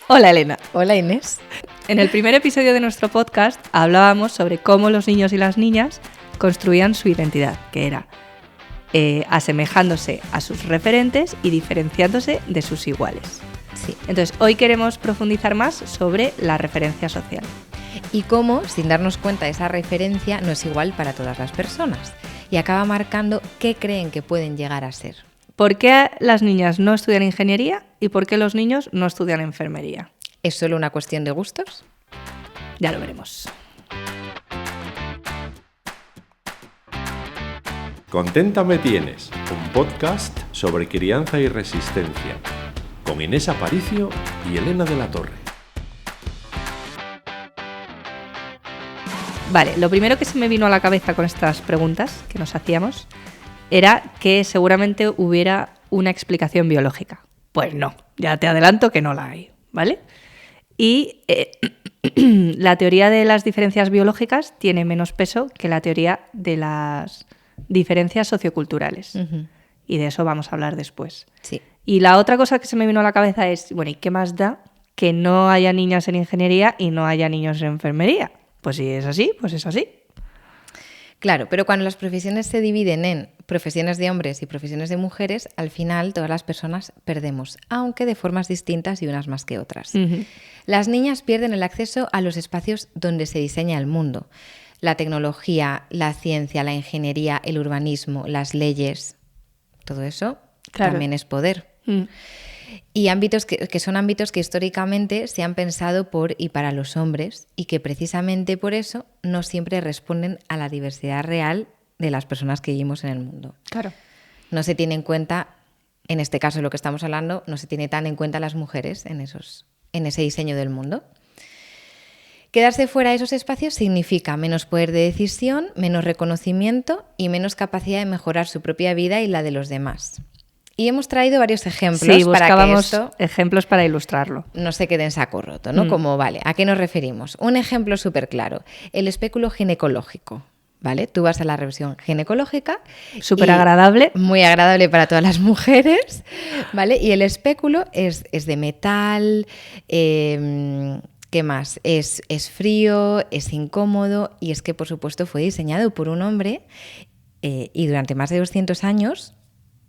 Hola Elena. Hola Inés. En el primer episodio de nuestro podcast hablábamos sobre cómo los niños y las niñas construían su identidad, que era asemejándose a sus referentes y diferenciándose de sus iguales. Sí. Entonces, hoy queremos profundizar más sobre la referencia social. Y cómo, sin darnos cuenta, esa referencia no es igual para todas las personas y acaba marcando qué creen que pueden llegar a ser. ¿Por qué las niñas no estudian ingeniería y por qué los niños no estudian enfermería? ¿Es solo una cuestión de gustos? Ya lo veremos. Contenta me tienes, un podcast sobre crianza y resistencia, con Inés Aparicio y Elena de la Torre. Vale, lo primero que se me vino a la cabeza con estas preguntas que nos hacíamos era que seguramente hubiera una explicación biológica. Pues no, ya te adelanto que no la hay, ¿vale? Y la teoría de las diferencias biológicas tiene menos peso que la teoría de las diferencias socioculturales. Uh-huh. Y de eso vamos a hablar después. Sí. Y la otra cosa que se me vino a la cabeza es, bueno, ¿y qué más da que no haya niñas en ingeniería y no haya niños en enfermería? Pues si es así, pues es así. Claro, pero cuando las profesiones se dividen en profesiones de hombres y profesiones de mujeres, al final todas las personas perdemos, aunque de formas distintas y unas más que otras. Uh-huh. Las niñas pierden el acceso a los espacios donde se diseña el mundo. La tecnología, la ciencia, la ingeniería, el urbanismo, las leyes, todo eso también es poder. Y ámbitos que son ámbitos que históricamente se han pensado por y para los hombres y que precisamente por eso no siempre responden a la diversidad real de las personas que vivimos en el mundo. Claro. No se tiene en cuenta, en este caso de lo que estamos hablando, no se tiene tan en cuenta las mujeres en ese diseño del mundo. Quedarse fuera de esos espacios significa menos poder de decisión, menos reconocimiento y menos capacidad de mejorar su propia vida y la de los demás. Y hemos traído varios ejemplos para que esto ejemplos para ilustrarlo. No se quede en saco roto, ¿no? Como, vale, ¿a qué nos referimos? Un ejemplo súper claro, el espéculo ginecológico, ¿vale? Tú vas a la revisión ginecológica. Súper agradable. Muy agradable para todas las mujeres, ¿vale? Y el espéculo es de metal, ¿qué más? Es frío, es incómodo y es que, por supuesto, fue diseñado por un hombre y durante más de 200 años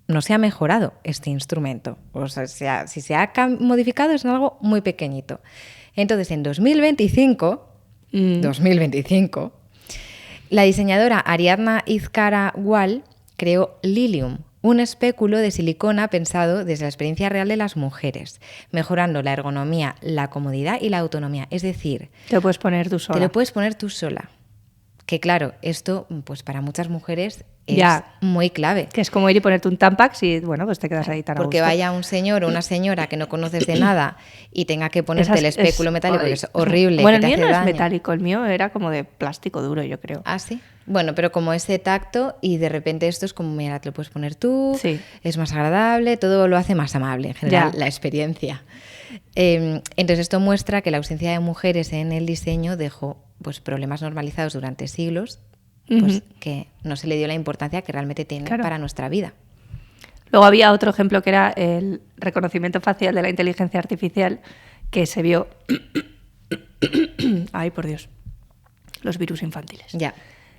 no se ha mejorado este instrumento. O sea, si se ha modificado es en algo muy pequeñito. Entonces, en 2025, la diseñadora Ariadna Izcara Wall creó Lilium, un espéculo de silicona pensado desde la experiencia real de las mujeres, mejorando la ergonomía, la comodidad y la autonomía. Es decir, te lo puedes poner tú sola. Te lo puedes poner tú sola. Que claro, esto pues para muchas mujeres es muy clave. Que es como ir y ponerte un Tampax y bueno, pues te quedas ahí tan a gusto. Porque vaya un señor o una señora que no conoces de nada y tenga que ponerte el espéculo metálico, que es horrible. Bueno, que el mío no daño. Es metálico, el mío era como de plástico duro, yo creo. Ah, sí. Bueno, pero como ese tacto y de repente esto es como, mira, te lo puedes poner tú, sí. Es más agradable, todo lo hace más amable en general, la experiencia. Entonces esto muestra que la ausencia de mujeres en el diseño dejó pues problemas normalizados durante siglos, pues que no se le dio la importancia que realmente tiene para nuestra vida. Luego había otro ejemplo que era el reconocimiento facial de la inteligencia artificial, que se vio... Ay, por Dios. Los virus infantiles. Ya.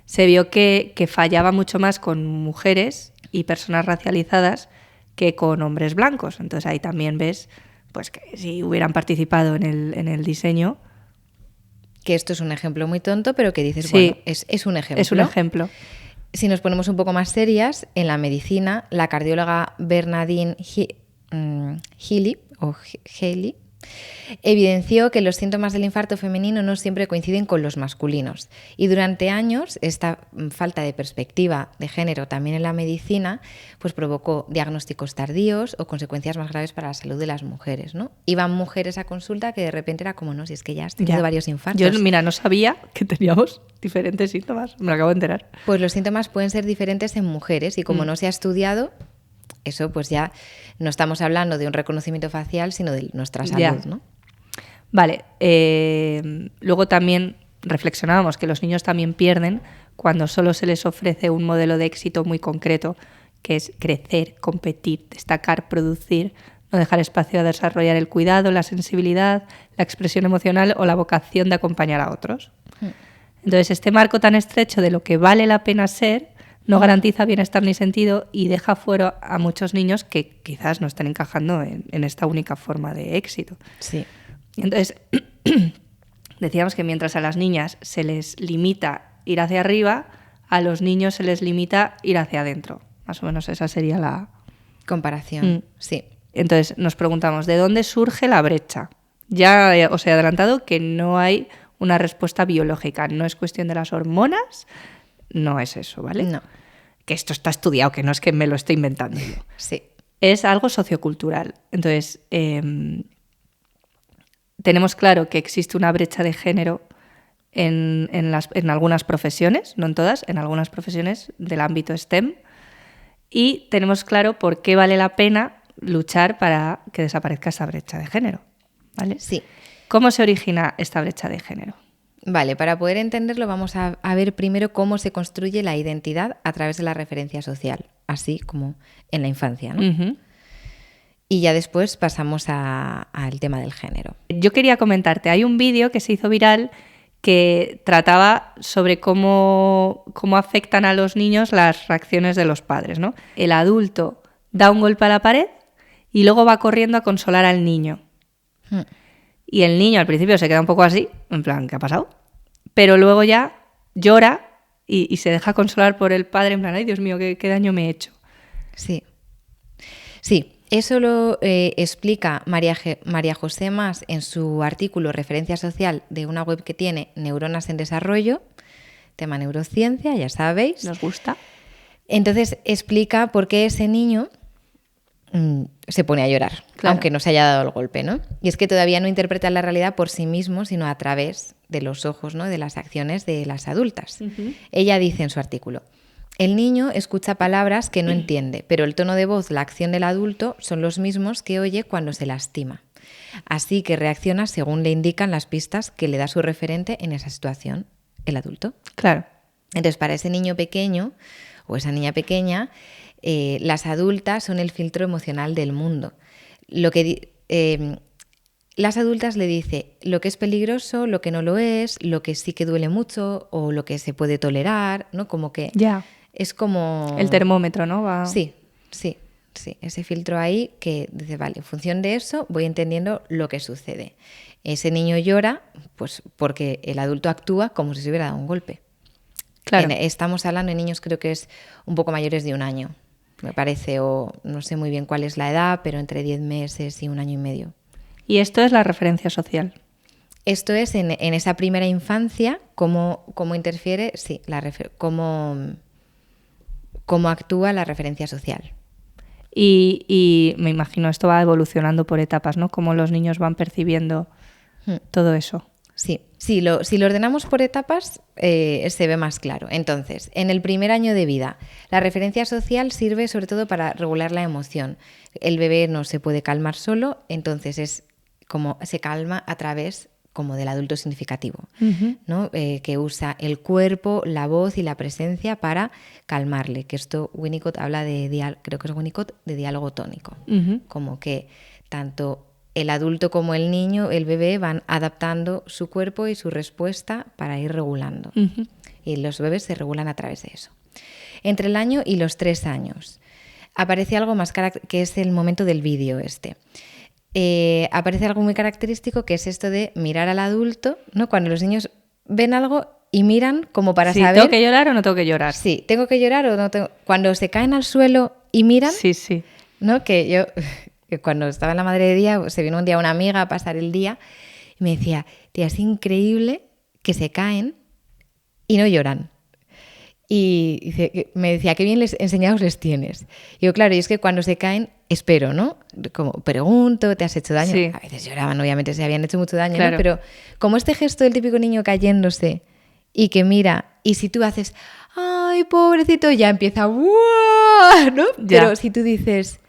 Se vio que fallaba mucho más con mujeres y personas racializadas que con hombres blancos. Entonces ahí también ves pues que si hubieran participado en el diseño... Que esto es un ejemplo muy tonto, pero que dices, bueno, es un ejemplo. Es un ejemplo. Si nos ponemos un poco más serias, en la medicina, la cardióloga Bernadine Healy evidenció que los síntomas del infarto femenino no siempre coinciden con los masculinos. Y durante años, esta falta de perspectiva de género también en la medicina, pues provocó diagnósticos tardíos o consecuencias más graves para la salud de las mujeres, ¿no? Iban mujeres a consulta que de repente era como, no, si es que ya has tenido varios infartos. Yo, mira, no sabía que teníamos diferentes síntomas, me lo acabo de enterar. Pues los síntomas pueden ser diferentes en mujeres y como no se ha estudiado... Eso pues ya no estamos hablando de un reconocimiento facial, sino de nuestra salud, ¿no? Vale. Luego también reflexionábamos que los niños también pierden cuando solo se les ofrece un modelo de éxito muy concreto, que es crecer, competir, destacar, producir, no dejar espacio a desarrollar el cuidado, la sensibilidad, la expresión emocional o la vocación de acompañar a otros. Entonces, este marco tan estrecho de lo que vale la pena ser no garantiza bienestar ni sentido y deja fuera a muchos niños que quizás no estén encajando en esta única forma de éxito. Sí. Entonces, decíamos que mientras a las niñas se les limita ir hacia arriba, a los niños se les limita ir hacia adentro. Más o menos esa sería la comparación. Sí. Entonces, nos preguntamos, ¿de dónde surge la brecha? Ya os he adelantado que no hay una respuesta biológica, no es cuestión de las hormonas, no es eso, ¿vale? No. Que esto está estudiado, que no es que me lo estoy inventando yo. Sí. Es algo sociocultural. Entonces, tenemos claro que existe una brecha de género en algunas profesiones, no en todas, en algunas profesiones del ámbito STEM, y tenemos claro por qué vale la pena luchar para que desaparezca esa brecha de género, ¿vale? Sí. ¿Cómo se origina esta brecha de género? Vale, para poder entenderlo vamos a ver primero cómo se construye la identidad a través de la referencia social, así como en la infancia, ¿no? Uh-huh. Y ya después pasamos al tema del género. Yo quería comentarte, hay un vídeo que se hizo viral que trataba sobre cómo afectan a los niños las reacciones de los padres, ¿no? El adulto da un golpe a la pared y luego va corriendo a consolar al niño. Y el niño al principio se queda un poco así, en plan, ¿qué ha pasado? Pero luego ya llora y se deja consolar por el padre, en plan, ay, Dios mío, qué daño me he hecho. Sí. Sí, eso lo explica María José Mas en su artículo Referencia Social de una web que tiene Neuronas en Desarrollo, tema neurociencia, ya sabéis. ¿Nos gusta? Entonces explica por qué ese niño se pone a llorar, claro, aunque no se haya dado el golpe, ¿no? Y es que todavía no interpreta la realidad por sí mismo, sino a través de los ojos, ¿no?, de las acciones de las adultas. Uh-huh. Ella dice en su artículo: el niño escucha palabras que no entiende, pero el tono de voz, la acción del adulto son los mismos que oye cuando se lastima. Así que reacciona según le indican las pistas que le da su referente en esa situación, el adulto. Claro. Entonces, para ese niño pequeño o esa niña pequeña, las adultas son el filtro emocional del mundo. Las adultas le dice lo que es peligroso, lo que no lo es, lo que sí que duele mucho o lo que se puede tolerar, ¿no? Como que es como... el termómetro, ¿no? Sí. Ese filtro ahí que dice, vale, en función de eso voy entendiendo lo que sucede. Ese niño llora pues porque el adulto actúa como si se hubiera dado un golpe. Claro. Estamos hablando de niños, creo que es un poco mayores de 1 año, me parece, o no sé muy bien cuál es la edad, pero entre 10 meses y 1 año y medio. Y esto es la referencia social. Esto es en esa primera infancia, cómo interfiere, sí, cómo actúa la referencia social. Y me imagino esto va evolucionando por etapas, ¿no? Cómo los niños van percibiendo todo eso. Sí, si lo ordenamos por etapas, se ve más claro. Entonces, en el primer año de vida, la referencia social sirve sobre todo para regular la emoción. El bebé no se puede calmar solo, entonces es como se calma a través como del adulto significativo, uh-huh, ¿no? Que usa el cuerpo, la voz y la presencia para calmarle. Que esto Winnicott habla creo que es Winnicott, de diálogo tónico. Uh-huh. Como que tanto el adulto como el niño, el bebé, van adaptando su cuerpo y su respuesta para ir regulando. Uh-huh. Y los bebés se regulan a través de eso. Entre el año y los 3 años aparece algo más que es el momento del vídeo este. Aparece algo muy característico, que es esto de mirar al adulto, ¿no? Cuando los niños ven algo y miran como para saber... ¿tengo que llorar o no tengo que llorar? Sí, ¿tengo que llorar o no tengo? Cuando se caen al suelo y miran... Sí. ¿No? Que yo, cuando estaba en la madre de día, se vino un día una amiga a pasar el día y me decía, tía, es increíble que se caen y no lloran. Y me decía, qué bien enseñados les tienes. Y yo, claro, y es que cuando se caen, espero, ¿no? Como pregunto, ¿te has hecho daño? Sí. A veces lloraban, obviamente, se habían hecho mucho daño, claro, ¿no? Pero como este gesto del típico niño cayéndose y que mira, y si tú haces, ¡ay, pobrecito!, ya empieza, ¡buah!, ¿no? Ya. Pero si tú dices,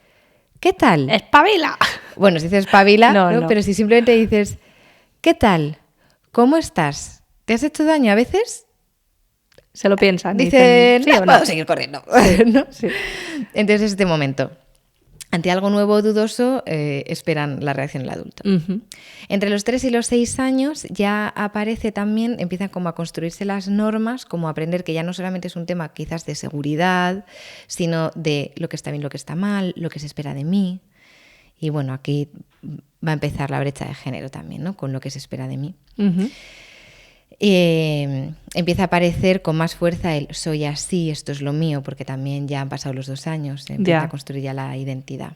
¿qué tal? ¡Espabila! Bueno, si dices espabila, no. Pero si simplemente dices, ¿qué tal? ¿Cómo estás? ¿Te has hecho daño? A veces... se lo piensan. Dicen, ¿sí o no? Puedo seguir corriendo, ¿no? Sí. Entonces, este momento. ante algo nuevo o dudoso, esperan la reacción del adulto. Ujú. Entre los 3 y los 6 años ya aparece también, empiezan como a construirse las normas, como a aprender que ya no solamente es un tema quizás de seguridad, sino de lo que está bien, lo que está mal, lo que se espera de mí. Y bueno, aquí va a empezar la brecha de género también, ¿no? Con lo que se espera de mí. Ujú. Empieza a aparecer con más fuerza el soy así, esto es lo mío, porque también ya han pasado los 2 años, se empieza Ya. a construir ya la identidad.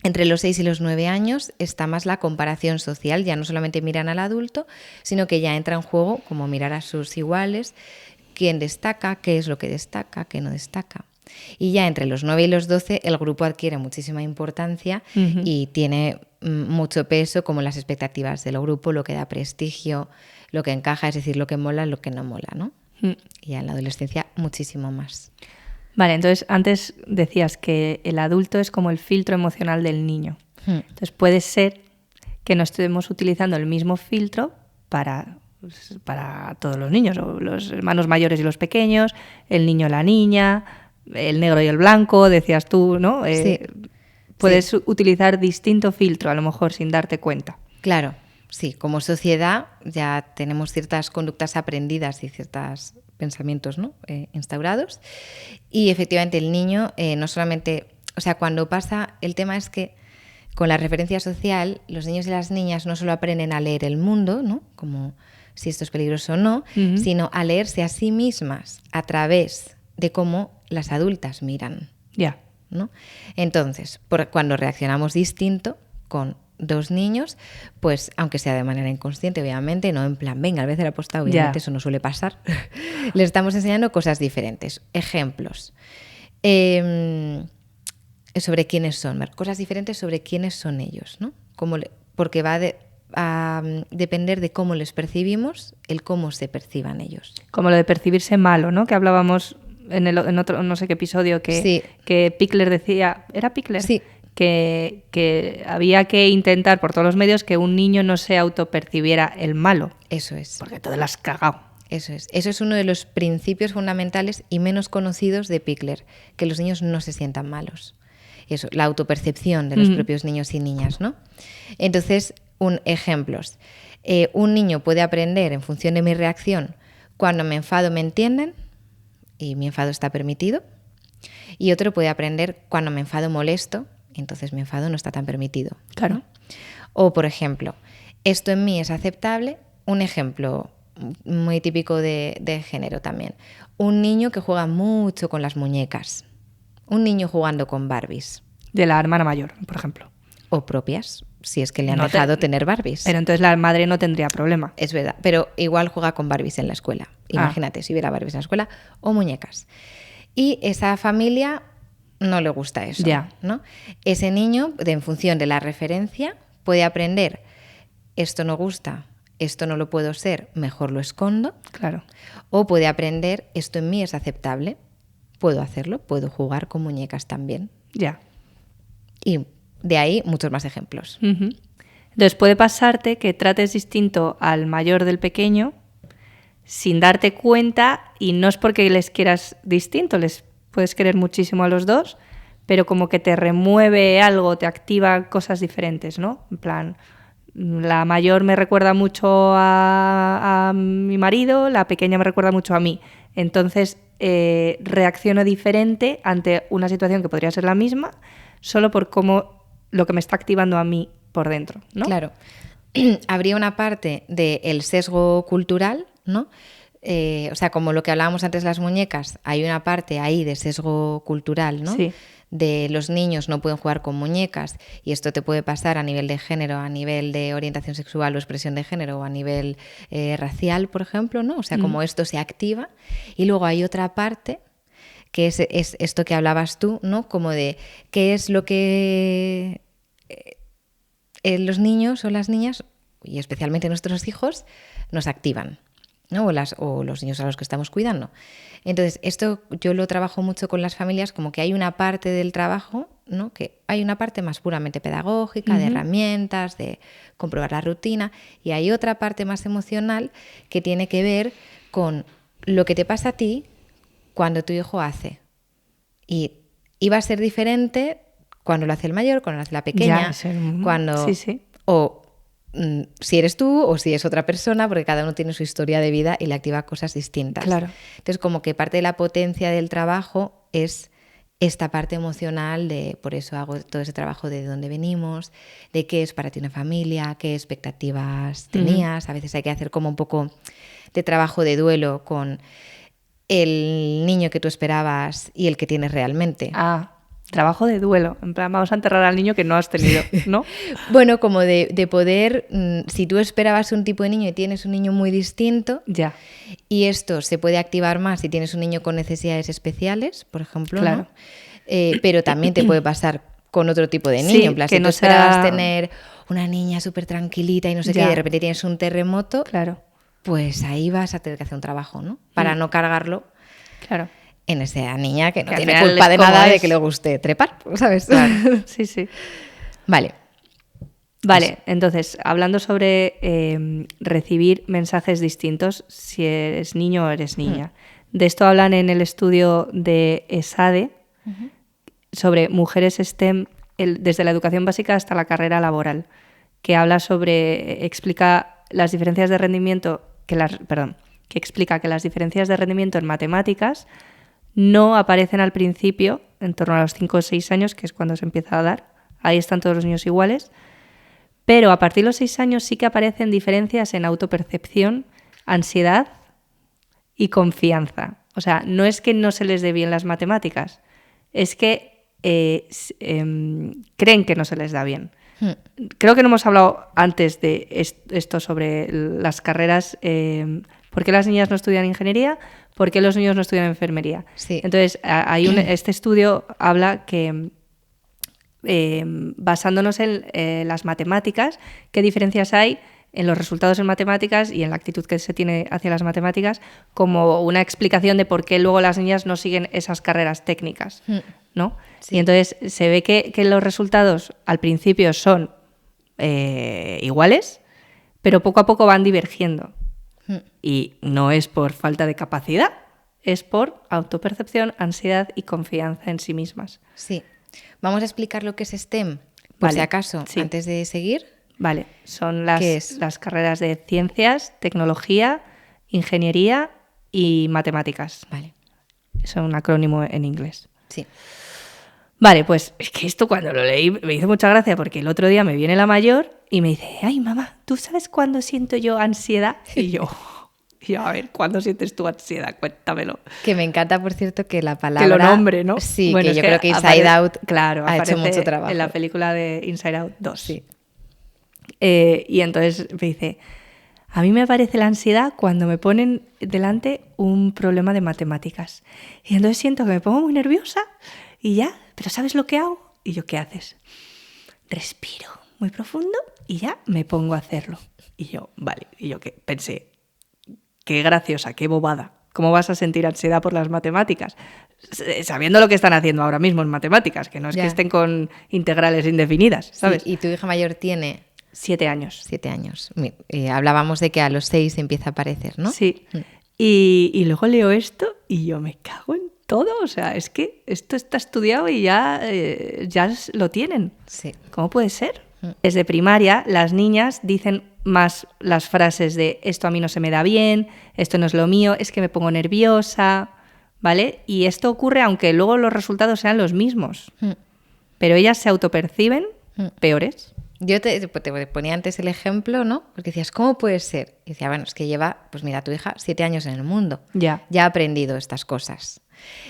Entre los 6 y los 9 años está más la comparación social, ya no solamente miran al adulto, sino que ya entra en juego como mirar a sus iguales, quién destaca, qué es lo que destaca, qué no destaca. Y ya entre los 9 y los 12 el grupo adquiere muchísima importancia y tiene mucho peso, como las expectativas del grupo, lo que da prestigio, lo que encaja, es decir, lo que mola, lo que no mola, ¿no? Y ya en la adolescencia muchísimo más. Vale, entonces antes decías que el adulto es como el filtro emocional del niño. Entonces puede ser que no estemos utilizando el mismo filtro para todos los niños, o los hermanos mayores y los pequeños, el niño y la niña, el negro y el blanco, decías tú, ¿no? Sí. Puedes utilizar distinto filtro, a lo mejor sin darte cuenta. Claro, sí, como sociedad ya tenemos ciertas conductas aprendidas y ciertos pensamientos, ¿no? Instaurados. Y efectivamente el niño no solamente, o sea, cuando pasa, el tema es que con la referencia social, los niños y las niñas no solo aprenden a leer el mundo, ¿no? Como si esto es peligroso o no, sino a leerse a sí mismas a través de cómo las adultas miran. Ya. ¿No? Entonces, cuando reaccionamos distinto con 2 niños, pues aunque sea de manera inconsciente, obviamente, no en plan, venga, al vez de la posta, obviamente eso no suele pasar, les estamos enseñando cosas diferentes. Ejemplos sobre quiénes son, cosas diferentes sobre quiénes son ellos, ¿no? Porque va a depender de cómo les percibimos, el cómo se perciban ellos. Como lo de percibirse malo, ¿no? Que hablábamos en otro, no sé qué episodio, que Pickler decía, ¿era Pickler? Sí. Que había que intentar por todos los medios que un niño no se autopercibiera el malo. Eso es. Porque todo lo has cagado. Eso es. Eso es uno de los principios fundamentales y menos conocidos de Pickler, que los niños no se sientan malos. Eso, la autopercepción de los propios niños y niñas, ¿no? Entonces, ejemplos. Un niño puede aprender en función de mi reacción. Cuando me enfado me entienden y mi enfado está permitido. Y otro puede aprender cuando me enfado molesto, entonces mi enfado no está tan permitido. Claro. ¿No? O, por ejemplo, esto en mí es aceptable. Un ejemplo muy típico de género también. Un niño que juega mucho con las muñecas. Un niño jugando con Barbies. De la hermana mayor, por ejemplo. O propias, si es que le han dejado tener Barbies. Pero entonces la madre no tendría problema. Es verdad, pero igual juega con Barbies en la escuela. Imagínate si hubiera Barbies en la escuela o muñecas. Y esa familia no le gusta eso, ¿no? Ese niño, en función de la referencia, puede aprender, esto no gusta, esto no lo puedo ser, mejor lo escondo. Claro. O puede aprender, esto en mí es aceptable, puedo hacerlo, puedo jugar con muñecas también. Ya. Y de ahí muchos más ejemplos. Entonces puede pasarte que trates distinto al mayor del pequeño sin darte cuenta, y no es porque les quieras distinto, les puedes querer muchísimo a los dos, pero como que te remueve algo, te activa cosas diferentes, ¿no? En plan, la mayor me recuerda mucho a mi marido, la pequeña me recuerda mucho a mí. Entonces reacciono diferente ante una situación que podría ser la misma, solo por cómo lo que me está activando a mí por dentro, ¿no? Claro. Habría una parte del sesgo cultural, ¿no? O sea, como lo que hablábamos antes de las muñecas, hay una parte ahí de sesgo cultural, ¿no? Sí. De los niños no pueden jugar con muñecas, y esto te puede pasar a nivel de género, a nivel de orientación sexual o expresión de género, o a nivel racial, por ejemplo, ¿no? O sea, como esto se activa. Y luego hay otra parte que es esto que hablabas tú, ¿no? Como de qué es lo que los niños o las niñas, y especialmente nuestros hijos, nos activan, ¿no? O los niños a los que estamos cuidando. Entonces, esto yo lo trabajo mucho con las familias, como que hay una parte del trabajo, ¿no? Que hay una parte más puramente pedagógica, de herramientas, de comprobar la rutina, y hay otra parte más emocional que tiene que ver con lo que te pasa a ti cuando tu hijo hace. Y va a ser diferente Cuando lo hace el mayor, cuando lo hace la pequeña, cuando... Sí. O si eres tú o si es otra persona, porque cada uno tiene su historia de vida y le activa cosas distintas. Claro. Entonces, como que parte de la potencia del trabajo es esta parte emocional de, por eso hago todo ese trabajo de dónde venimos, de qué es para ti una familia, qué expectativas tenías. A veces hay que hacer como un poco de trabajo de duelo con el niño que tú esperabas y el que tienes realmente. Trabajo de duelo. En plan, vamos a enterrar al niño que no has tenido, ¿no? Bueno, como de poder, si tú esperabas un tipo de niño y tienes un niño muy distinto, ya. Y esto se puede activar más si tienes un niño con necesidades especiales, por ejemplo, claro. ¿no? Pero también te puede pasar con otro tipo de niño. Sí, en plan, que si no tú esperabas sea... tener una niña súper tranquilita y no sé qué, y de repente tienes un terremoto, claro. Pues ahí vas a tener que hacer un trabajo, ¿no? Para no cargarlo. Claro. En esa niña que no que tiene culpa de nada de que le guste trepar, ¿sabes? Claro. Sí. Vale, entonces, hablando sobre recibir mensajes distintos, si eres niño o eres niña. De esto hablan en el estudio de ESADE sobre mujeres STEM desde la educación básica hasta la carrera laboral, que habla sobre, explica las diferencias de rendimiento, que explica que las diferencias de rendimiento en matemáticas no aparecen al principio, en torno a los 5 o 6 años, que es cuando se empieza a dar. Ahí están todos los niños iguales. Pero a partir de los 6 años sí que aparecen diferencias en autopercepción, ansiedad y confianza. O sea, no es que no se les dé bien las matemáticas, es que creen que no se les da bien. Creo que no hemos hablado antes de esto sobre las carreras. ¿Por qué las niñas no estudian ingeniería? ¿Por qué los niños no estudian enfermería? Sí. Entonces, este estudio habla que, basándonos en las matemáticas, qué diferencias hay en los resultados en matemáticas y en la actitud que se tiene hacia las matemáticas, como una explicación de por qué luego las niñas no siguen esas carreras técnicas, ¿no? Sí. Y entonces se ve que los resultados al principio son iguales, pero poco a poco van divergiendo. Y no es por falta de capacidad, es por autopercepción, ansiedad y confianza en sí mismas. Sí. Vamos a explicar lo que es STEM, por si acaso, antes de seguir. Vale, son las carreras de ciencias, tecnología, ingeniería y matemáticas. Vale. Es un acrónimo en inglés. Sí. Vale, pues es que esto cuando lo leí me hizo mucha gracia porque el otro día me viene la mayor y me dice, ay mamá, ¿tú sabes cuándo siento yo ansiedad? Y yo, a ver, ¿cuándo sientes tu ansiedad? Cuéntamelo. Que me encanta, por cierto, que la palabra... Que lo nombre, ¿no? Sí, bueno, que yo creo que Inside Out ha hecho mucho trabajo. En la película de Inside Out 2. Sí. Y entonces me dice, a mí me aparece la ansiedad cuando me ponen delante un problema de matemáticas. Y entonces siento que me pongo muy nerviosa y ya, pero ¿sabes lo que hago? Y yo, ¿qué haces? Respiro muy profundo y ya me pongo a hacerlo. Y yo, vale. Y yo pensé, qué graciosa, qué bobada. ¿Cómo vas a sentir ansiedad por las matemáticas? Sabiendo lo que están haciendo ahora mismo en matemáticas, que no es que estén con integrales indefinidas, ¿sabes? Sí, y tu hija mayor tiene... 7 años. 7 años. Hablábamos de que a los 6 empieza a aparecer, ¿no? Sí. Y luego leo esto y yo me cago en todo. O sea, es que esto está estudiado y ya lo tienen. Sí. ¿Cómo puede ser? Desde primaria, las niñas dicen más las frases de esto a mí no se me da bien, esto no es lo mío, es que me pongo nerviosa, ¿vale? Y esto ocurre aunque luego los resultados sean los mismos. Pero ellas se autoperciben peores. Yo te ponía antes el ejemplo, ¿no? Porque decías, ¿cómo puede ser? Y decía, bueno, es que lleva, pues mira, tu hija 7 años en el mundo. Ya ha aprendido estas cosas.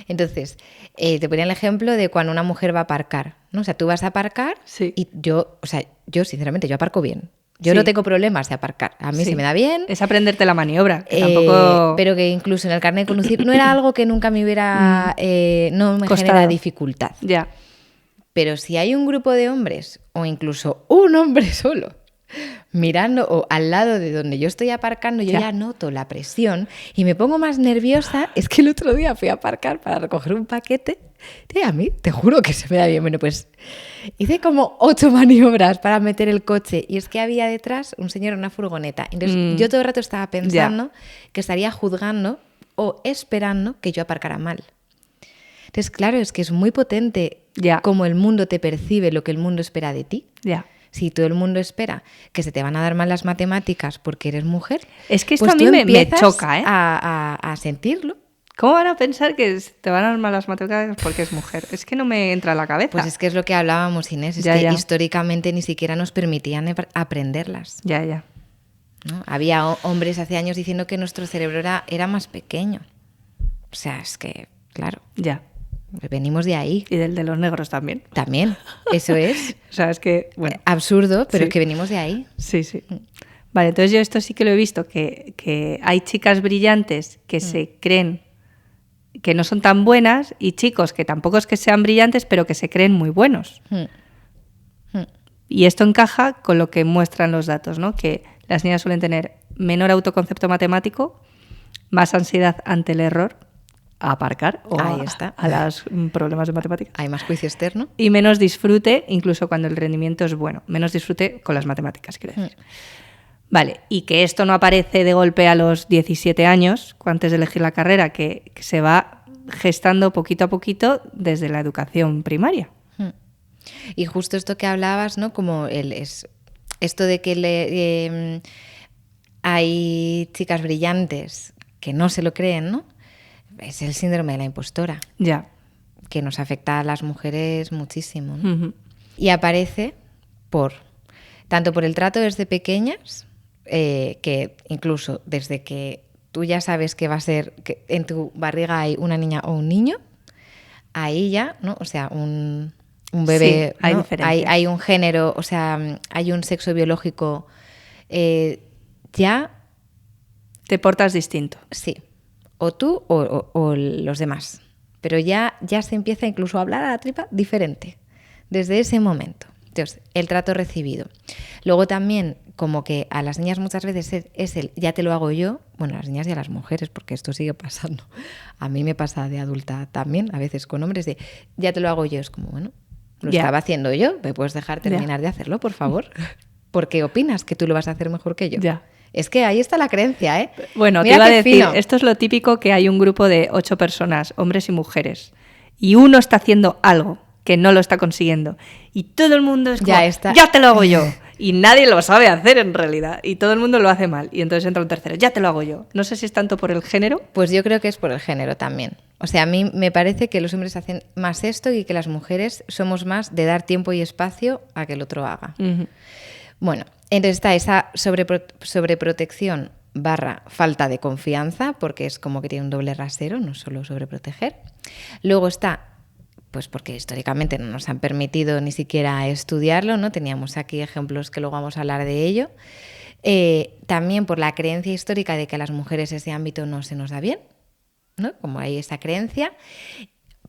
Entonces, te ponía el ejemplo de cuando una mujer va a aparcar, ¿no? O sea, tú vas a aparcar y yo sinceramente, yo aparco bien. Yo no tengo problemas de aparcar. A mí se me da bien. Es aprenderte la maniobra. Que tampoco... Pero que incluso en el carnet de conducir no era algo que nunca me hubiera... no me genera dificultad. Ya. Pero si hay un grupo de hombres, o incluso un hombre solo, mirando o al lado de donde yo estoy aparcando, yo ya noto la presión y me pongo más nerviosa. Es que el otro día fui a aparcar para recoger un paquete y a mí, te juro que se me da bien. Bueno, pues hice como 8 maniobras para meter el coche y es que había detrás un señor en una furgoneta. Entonces yo todo el rato estaba pensando que estaría juzgando o esperando que yo aparcara mal. Entonces, claro, es que es muy potente Ya. cómo el mundo te percibe, lo que el mundo espera de ti. Ya. Si todo el mundo espera que se te van a dar mal las matemáticas porque eres mujer, Es que esto pues a mí tú me empiezas choca, ¿eh? a sentirlo. ¿Cómo van a pensar que te van a dar mal las matemáticas porque es mujer? Es que no me entra en la cabeza. Pues es que es lo que hablábamos, Inés, es Ya, que ya. históricamente ni siquiera nos permitían aprenderlas. Ya, ya. ¿No? Había hombres hace años diciendo que nuestro cerebro era más pequeño. O sea, es que, claro, Ya. venimos de ahí. Y del de los negros también. También, eso es O sea, es que, bueno. absurdo, pero Sí. es que venimos de ahí. Sí, sí. Vale, entonces yo esto sí que lo he visto, que hay chicas brillantes que se creen que no son tan buenas y chicos que tampoco es que sean brillantes, pero que se creen muy buenos. Y esto encaja con lo que muestran los datos, ¿no? Que las niñas suelen tener menor autoconcepto matemático, más ansiedad ante el error, a aparcar o Ahí está. a los problemas de matemáticas. Hay más juicio externo. Y menos disfrute, incluso cuando el rendimiento es bueno. Menos disfrute con las matemáticas, quiero decir. Vale, y que esto no aparece de golpe a los 17 años, antes de elegir la carrera, que se va gestando poquito a poquito desde la educación primaria. Y justo esto que hablabas, ¿no? Como esto de que hay chicas brillantes que no se lo creen, ¿no? Es el síndrome de la impostora, Ya. que nos afecta a las mujeres muchísimo, ¿no? Ujú. Y aparece tanto por el trato desde pequeñas, que incluso desde que tú ya sabes que va a ser, que en tu barriga hay una niña o un niño, ahí ya, ¿no? O sea, un bebé, Sí, hay ¿no? diferencias. Hay un género, o sea, hay un sexo biológico, ya, Te portas distinto. sí, o tú o los demás, pero ya se empieza incluso a hablar a la tripa diferente, desde ese momento. Entonces, el trato recibido. Luego también, como que a las niñas muchas veces es el ya te lo hago yo, bueno, a las niñas y a las mujeres, porque esto sigue pasando. A mí me pasa de adulta también, a veces con hombres, de ya te lo hago yo, es como, bueno, lo Ya. estaba haciendo yo, ¿me puedes dejar terminar de hacerlo, por favor? ¿Por qué opinas que tú lo vas a hacer mejor que yo? Ya. Es que ahí está la creencia, ¿eh? Bueno, Mira te iba a qué decir, fino. esto es lo típico que hay un grupo de 8 personas, hombres y mujeres, y uno está haciendo algo que no lo está consiguiendo. Y todo el mundo es como, Ya está. ya te lo hago yo. Y nadie lo sabe hacer en realidad. Y todo el mundo lo hace mal. Y entonces entra un tercero, ya te lo hago yo. No sé si es tanto por el género. Pues yo creo que es por el género también. O sea, a mí me parece que los hombres hacen más esto y que las mujeres somos más de dar tiempo y espacio a que el otro haga. Ujú. Bueno, entonces está esa sobreprotección / falta de confianza, porque es como que tiene un doble rasero, no solo sobreproteger. Luego está, pues porque históricamente no nos han permitido ni siquiera estudiarlo, ¿no? Teníamos aquí ejemplos que luego vamos a hablar de ello. También por la creencia histórica de que a las mujeres ese ámbito no se nos da bien, ¿no? Como hay esa creencia,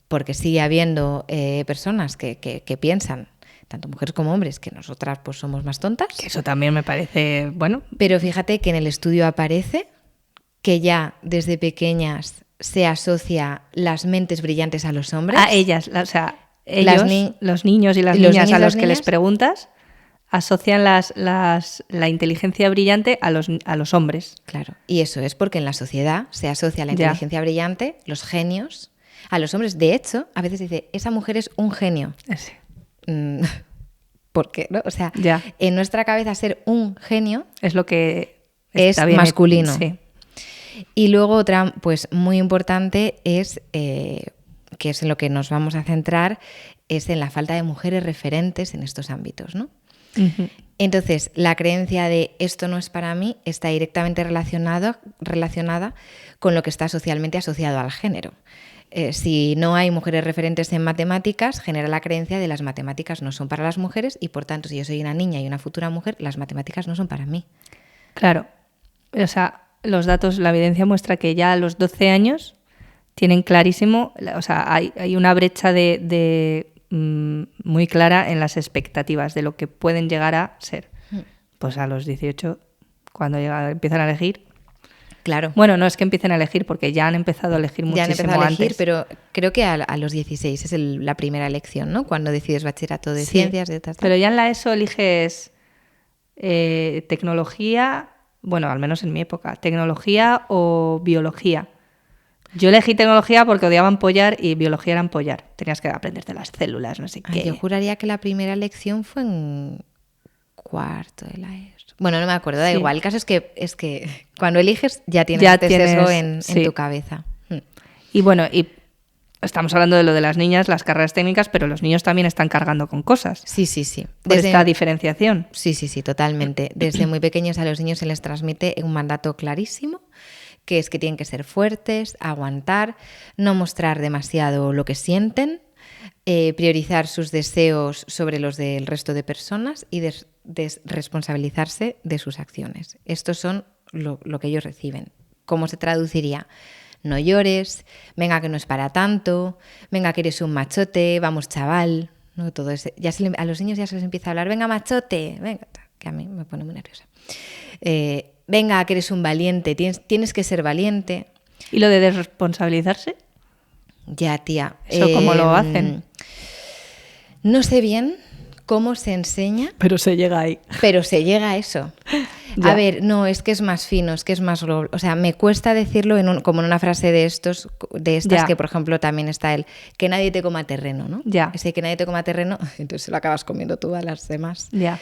porque sigue habiendo personas que piensan, tanto mujeres como hombres, que nosotras pues somos más tontas. Que eso también me parece, bueno, Pero fíjate que en el estudio aparece que ya desde pequeñas se asocia las mentes brillantes a los hombres. a ellas, o sea, ellos, los niños y las y los niñas niños a y los las que les niñas. preguntas, asocian la inteligencia brillante a los hombres. Claro, y eso es porque en la sociedad se asocia la Ya. inteligencia brillante, los genios, a los hombres. De hecho, a veces dice, esa mujer es un genio. Sí. ¿Por qué? ¿No? O sea, Ya. en nuestra cabeza ser un genio Es lo que es está bien. masculino. Sí. Y luego otra, pues muy importante es, que es en lo que nos vamos a centrar, es en la falta de mujeres referentes en estos ámbitos, ¿no? Ujú. Entonces, la creencia de esto no es para mí está directamente relacionada con lo que está socialmente asociado al género. Si no hay mujeres referentes en matemáticas, genera la creencia de las matemáticas no son para las mujeres y, por tanto, si yo soy una niña y una futura mujer, las matemáticas no son para mí. Claro. O sea, los datos, la evidencia muestra que ya a los 12 años tienen clarísimo, o sea, hay una brecha muy clara en las expectativas de lo que pueden llegar a ser. Pues a los 18, cuando empiezan a elegir. Claro. Bueno, no es que empiecen a elegir, porque ya han empezado a elegir muchísimo Ya han empezado a elegir, antes. pero creo que a los 16 es la primera elección, ¿no? Cuando decides bachillerato de Sí, ciencias, de tal. pero ya en la ESO eliges tecnología, bueno, al menos en mi época, tecnología o biología. Yo elegí tecnología porque odiaba empollar y biología era empollar. Tenías que aprenderte las células, no sé qué. Yo juraría que la primera lección fue en cuarto de la ESO. Bueno, no me acuerdo, da Sí. igual. El caso es que cuando eliges ya tienes Ya este tienes, sesgo en sí. tu cabeza. Y bueno, y estamos hablando de lo de las niñas, las carreras técnicas, pero los niños también están cargando con cosas. Sí, sí, sí. Por esta diferenciación. Sí, sí, sí, totalmente. Desde muy pequeños a los niños se les transmite un mandato clarísimo, que es que tienen que ser fuertes, aguantar, no mostrar demasiado lo que sienten, priorizar sus deseos sobre los del resto de personas y desresponsabilizarse de sus acciones. Estos son lo que ellos reciben. ¿Cómo se traduciría? No llores, venga que no es para tanto, venga que eres un machote, vamos chaval, ¿no? Todo ese, a los niños ya se les empieza a hablar, venga machote, venga, que a mí me pone muy nerviosa. Venga que eres un valiente, tienes que ser valiente. ¿Y lo de desresponsabilizarse? Ya, tía. ¿Eso cómo lo hacen? No sé bien cómo se enseña. Pero se llega ahí. Pero se llega a eso. Ya. A ver, no, es que es más fino, es que es más... O sea, me cuesta decirlo como en una frase de estas, Ya. que por ejemplo también está el que nadie te coma terreno, ¿no? Ya. Ese que nadie te coma terreno, entonces se lo acabas comiendo tú a las demás. Ya.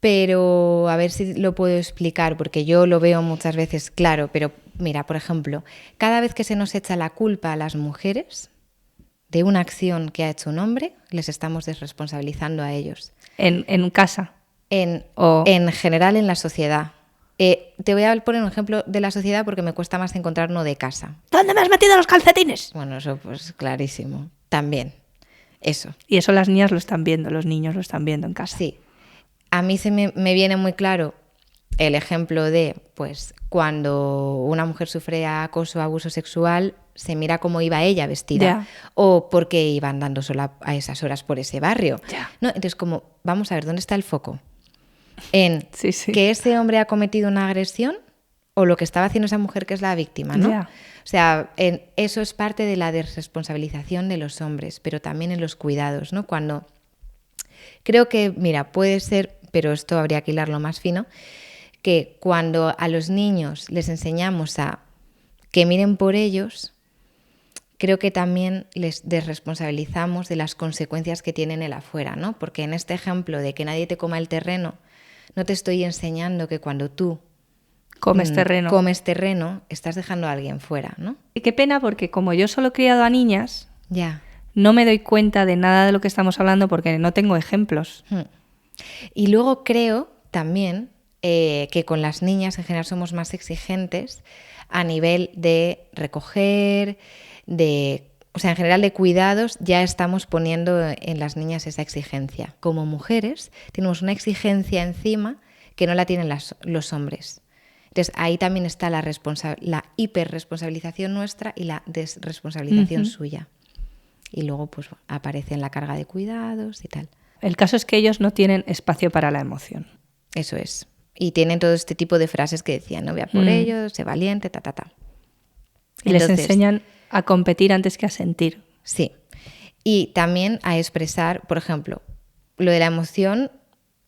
Pero a ver si lo puedo explicar, porque yo lo veo muchas veces claro, pero mira, por ejemplo, cada vez que se nos echa la culpa a las mujeres de una acción que ha hecho un hombre, les estamos desresponsabilizando a ellos. En casa. En general en la sociedad. Te voy a poner un ejemplo de la sociedad porque me cuesta más encontrar uno de casa. ¿Dónde me has metido los calcetines? Bueno, eso pues clarísimo. También. Eso. Y eso las niñas lo están viendo, los niños lo están viendo en casa. Sí. A mí me viene muy claro el ejemplo de, pues, cuando una mujer sufre acoso o abuso sexual, se mira cómo iba ella vestida. Ya. O por qué iba andando sola a esas horas por ese barrio. Ya. ¿No? Entonces, como, vamos a ver, ¿dónde está el foco? En Sí, sí. que ese hombre ha cometido una agresión o lo que estaba haciendo esa mujer que es la víctima, ¿no? Ya. O sea, eso es parte de la desresponsabilización de los hombres, pero también en los cuidados, ¿no? Cuando creo que, mira, puede ser, pero esto habría que hilarlo más fino, que cuando a los niños les enseñamos a que miren por ellos, creo que también les desresponsabilizamos de las consecuencias que tienen el afuera, ¿no? Porque en este ejemplo de que nadie te coma el terreno, no te estoy enseñando que cuando tú Comes terreno. estás dejando a alguien fuera, ¿no? Y qué pena porque como yo solo he criado a niñas, Ya. no me doy cuenta de nada de lo que estamos hablando porque no tengo ejemplos. Y luego creo también que con las niñas en general somos más exigentes a nivel de recoger, o sea, en general de cuidados, ya estamos poniendo en las niñas esa exigencia. Como mujeres tenemos una exigencia encima que no la tienen los hombres. Entonces ahí también está la hiperresponsabilización nuestra y la desresponsabilización suya. Y luego pues aparece en la carga de cuidados y tal. El caso es que ellos no tienen espacio para la emoción. Eso es. Y tienen todo este tipo de frases que decían, no voy a por ellos, sé valiente, ta, ta, ta. Y les enseñan a competir antes que a sentir. Sí. Y también a expresar, por ejemplo, lo de la emoción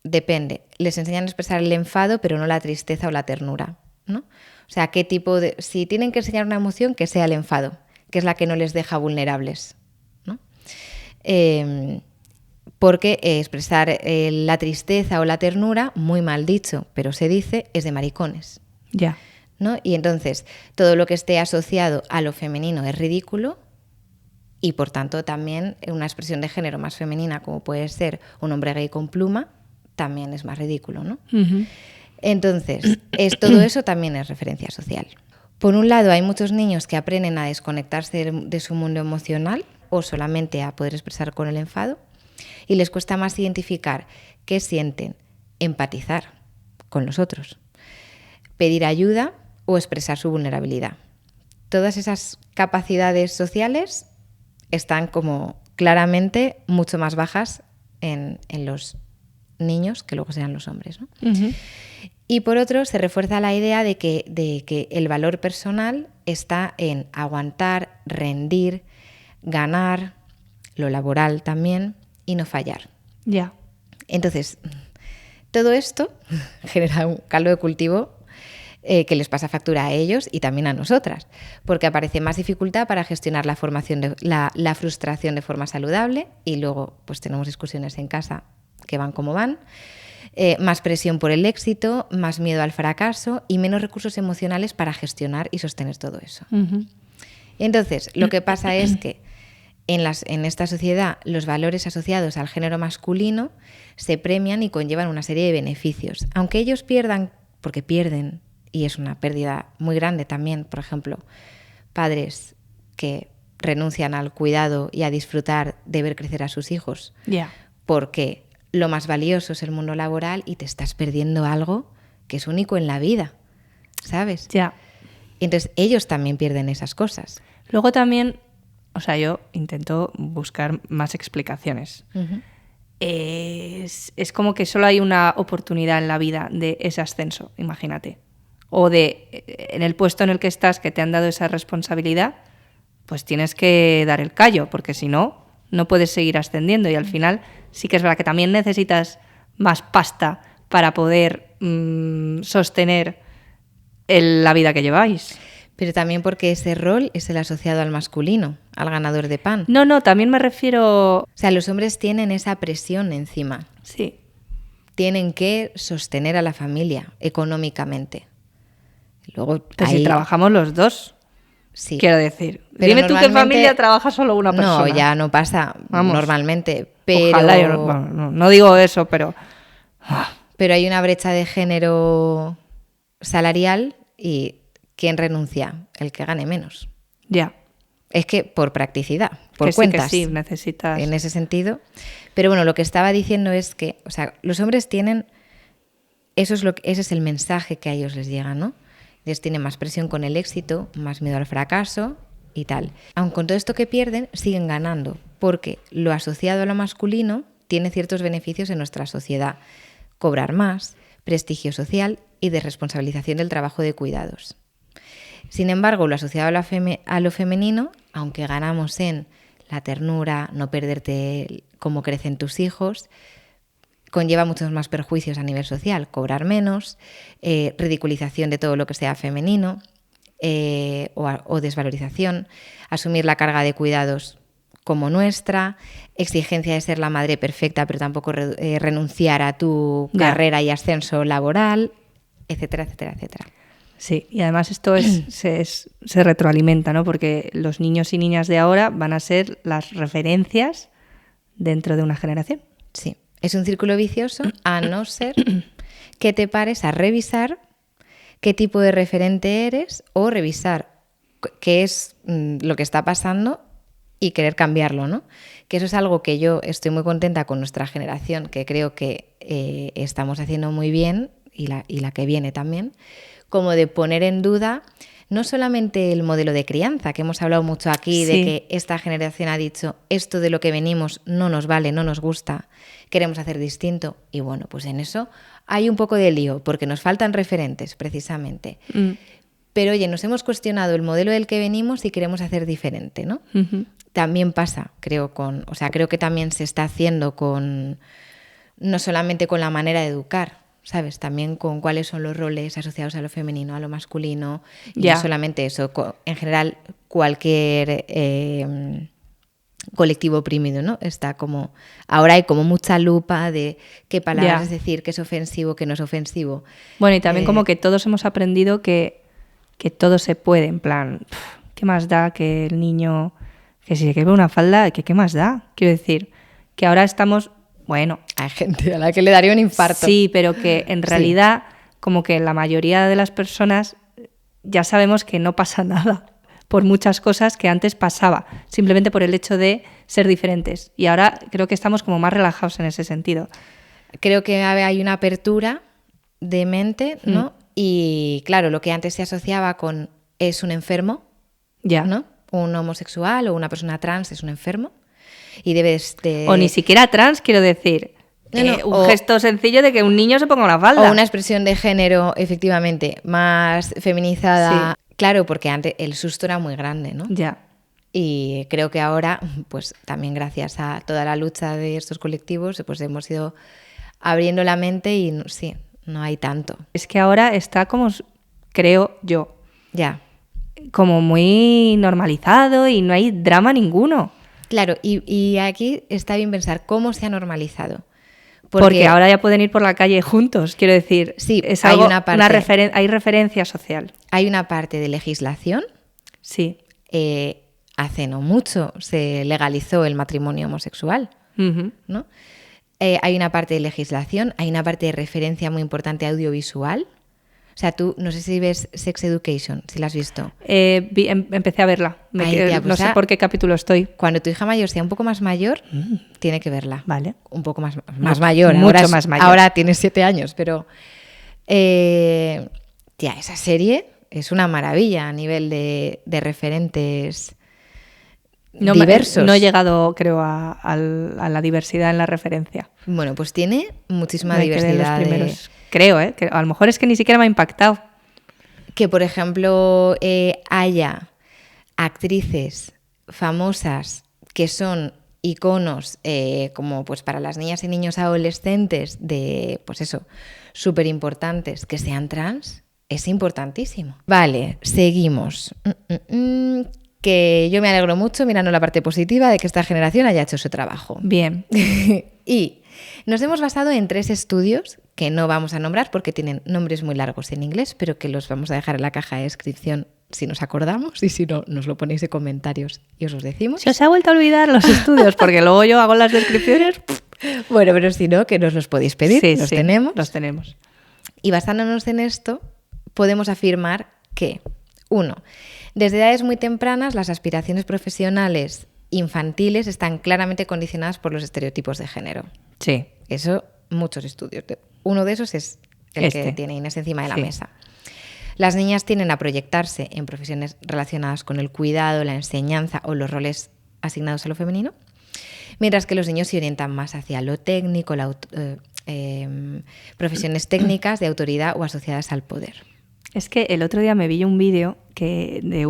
depende. Les enseñan a expresar el enfado, pero no la tristeza o la ternura, ¿no? O sea, qué tipo de... Si tienen que enseñar una emoción, que sea el enfado, que es la que no les deja vulnerables, ¿no? Porque expresar la tristeza o la ternura, muy mal dicho, pero se dice, es de maricones. Ya. ¿No? Y entonces todo lo que esté asociado a lo femenino es ridículo y por tanto también una expresión de género más femenina como puede ser un hombre gay con pluma también es más ridículo, ¿no? Entonces todo eso también es referencia social. Por un lado hay muchos niños que aprenden a desconectarse de su mundo emocional o solamente a poder expresar con el enfado y les cuesta más identificar qué sienten, empatizar con los otros, pedir ayuda o expresar su vulnerabilidad. Todas esas capacidades sociales están como claramente mucho más bajas en los niños que luego serán los hombres, ¿no? Y por otro, se refuerza la idea de que el valor personal está en aguantar, rendir, ganar, lo laboral también, y no fallar. Ya. Entonces, todo esto genera un caldo de cultivo que les pasa factura a ellos y también a nosotras, porque aparece más dificultad para gestionar la frustración de forma saludable y luego pues tenemos discusiones en casa que van como van, más presión por el éxito, más miedo al fracaso y menos recursos emocionales para gestionar y sostener todo eso. Ujú. Entonces, lo que pasa es que en esta sociedad los valores asociados al género masculino se premian y conllevan una serie de beneficios. Aunque ellos pierdan, porque pierden, y es una pérdida muy grande también, por ejemplo, padres que renuncian al cuidado y a disfrutar de ver crecer a sus hijos, Ya. porque lo más valioso es el mundo laboral y te estás perdiendo algo que es único en la vida, ¿sabes? Ya. Entonces ellos también pierden esas cosas. Luego también, o sea, yo intento buscar más explicaciones. Uh-huh. Es como que solo hay una oportunidad en la vida de ese ascenso, imagínate. O de, en el puesto en el que estás, que te han dado esa responsabilidad, pues tienes que dar el callo, porque si no, no puedes seguir ascendiendo. Y al final sí que es verdad que también necesitas más pasta para poder sostener la vida que lleváis. Pero también porque ese rol es el asociado al masculino, al ganador de pan. No, también me refiero... O sea, los hombres tienen esa presión encima. Sí. Tienen que sostener a la familia económicamente. Luego, Pero ahí, si trabajamos los dos, sí. quiero decir. Pero Dime tú que en normalmente- familia trabaja solo una persona. No, ya no pasa Vamos. normalmente. Pero, Ojalá, yo no digo eso, pero... pero hay una brecha de género salarial y ¿quién renuncia? El que gane menos. Ya. Es que por practicidad, por Que cuentas. sí, necesitas... En ese sentido. Pero bueno, lo que estaba diciendo es que, o sea, los hombres tienen, ese es el mensaje que a ellos les llega, ¿no? Ellos tienen más presión con el éxito, más miedo al fracaso y tal. Aun con todo esto que pierden, siguen ganando, porque lo asociado a lo masculino tiene ciertos beneficios en nuestra sociedad. Cobrar más, prestigio social y desresponsabilización del trabajo de cuidados. Sin embargo, lo asociado a lo femenino, aunque ganamos en la ternura, no perderte cómo crecen tus hijos, conlleva muchos más perjuicios a nivel social. Cobrar menos, ridiculización de todo lo que sea femenino o desvalorización, asumir la carga de cuidados como nuestra, exigencia de ser la madre perfecta, pero tampoco renunciar a tu carrera y ascenso laboral, etcétera, etcétera, etcétera. Sí, y además esto se retroalimenta, ¿no? Porque los niños y niñas de ahora van a ser las referencias dentro de una generación. Sí, es un círculo vicioso, a no ser que te pares a revisar qué tipo de referente eres o revisar qué es lo que está pasando y querer cambiarlo, ¿no? Que eso es algo que yo estoy muy contenta con nuestra generación, que creo que estamos haciendo muy bien y la que viene también, como de poner en duda no solamente el modelo de crianza, que hemos hablado mucho aquí, Sí. de que esta generación ha dicho esto de lo que venimos no nos vale, no nos gusta, queremos hacer distinto. Y bueno, pues en eso hay un poco de lío, porque nos faltan referentes, precisamente. Pero oye, nos hemos cuestionado el modelo del que venimos y queremos hacer diferente, ¿no? Uh-huh. También pasa, creo que también se está haciendo no solamente con la manera de educar, ¿sabes? También con cuáles son los roles asociados a lo femenino, a lo masculino. Y Ya. no solamente eso, en general cualquier colectivo oprimido, ¿no? Está como... Ahora hay como mucha lupa de qué palabras Ya. es decir, qué es ofensivo, qué no es ofensivo. Bueno, y también como que todos hemos aprendido que todo se puede, en plan, ¿qué más da que el niño, que si se quede una falda, qué más da? Quiero decir, que ahora estamos, bueno... Hay gente a la que le daría un infarto. Sí, pero que en realidad como que la mayoría de las personas ya sabemos que no pasa nada por muchas cosas que antes pasaba, simplemente por el hecho de ser diferentes. Y ahora creo que estamos como más relajados en ese sentido. Creo que hay una apertura de mente, ¿no? Y claro, lo que antes se asociaba con es un enfermo, Ya. ¿no? Un homosexual o una persona trans es un enfermo y debes de... O ni siquiera trans, quiero decir. Un gesto sencillo de que un niño se ponga una falda. O una expresión de género, efectivamente, más feminizada. Sí. Claro, porque antes el susto era muy grande, ¿no? Ya. Y creo que ahora, pues también gracias a toda la lucha de estos colectivos, pues hemos ido abriendo la mente y sí, no hay tanto. Es que ahora está como creo yo. Ya. Como muy normalizado y no hay drama ninguno. Claro, y aquí está bien pensar cómo se ha normalizado. Porque ahora ya pueden ir por la calle juntos, quiero decir. Sí, es hay algo, una parte, hay referencia social. Hay una parte de legislación. Sí. Hace no mucho se legalizó el matrimonio homosexual, ¿no? Hay una parte de legislación, hay una parte de referencia muy importante audiovisual. O sea, tú, no sé si ves Sex Education, si la has visto. Empecé a verla. No sé por qué capítulo estoy. Cuando tu hija mayor sea un poco más mayor, tiene que verla. Vale. Un poco más mayor. Mucho más mayor. Ahora tiene 7 años, pero... esa serie es una maravilla a nivel de referentes diversos. No he llegado, creo, a la diversidad en la referencia. Bueno, pues tiene muchísima diversidad. Los primeros, creo, que a lo mejor es que ni siquiera me ha impactado. Que, por ejemplo, haya actrices famosas que son iconos como pues para las niñas y niños adolescentes de, pues eso, súper importantes, que sean trans, es importantísimo. Vale, seguimos. Que yo me alegro mucho mirando la parte positiva de que esta generación haya hecho su trabajo. Bien. Y nos hemos basado en 3 estudios que no vamos a nombrar porque tienen nombres muy largos en inglés, pero que los vamos a dejar en la caja de descripción si nos acordamos, y si no, nos lo ponéis en comentarios y os los decimos. Se os ha vuelto a olvidar los estudios, porque luego yo hago las descripciones. Bueno, pero si no, que nos los podéis pedir. Sí, los tenemos. Los tenemos. Y basándonos en esto, podemos afirmar que, 1, desde edades muy tempranas, las aspiraciones profesionales infantiles están claramente condicionadas por los estereotipos de género. Sí. Eso, muchos estudios. Uno de esos es el que tiene Inés encima de la mesa. Las niñas tienden a proyectarse en profesiones relacionadas con el cuidado, la enseñanza o los roles asignados a lo femenino, mientras que los niños se orientan más hacia lo técnico, profesiones técnicas de autoridad o asociadas al poder. Es que el otro día me vi un vídeo de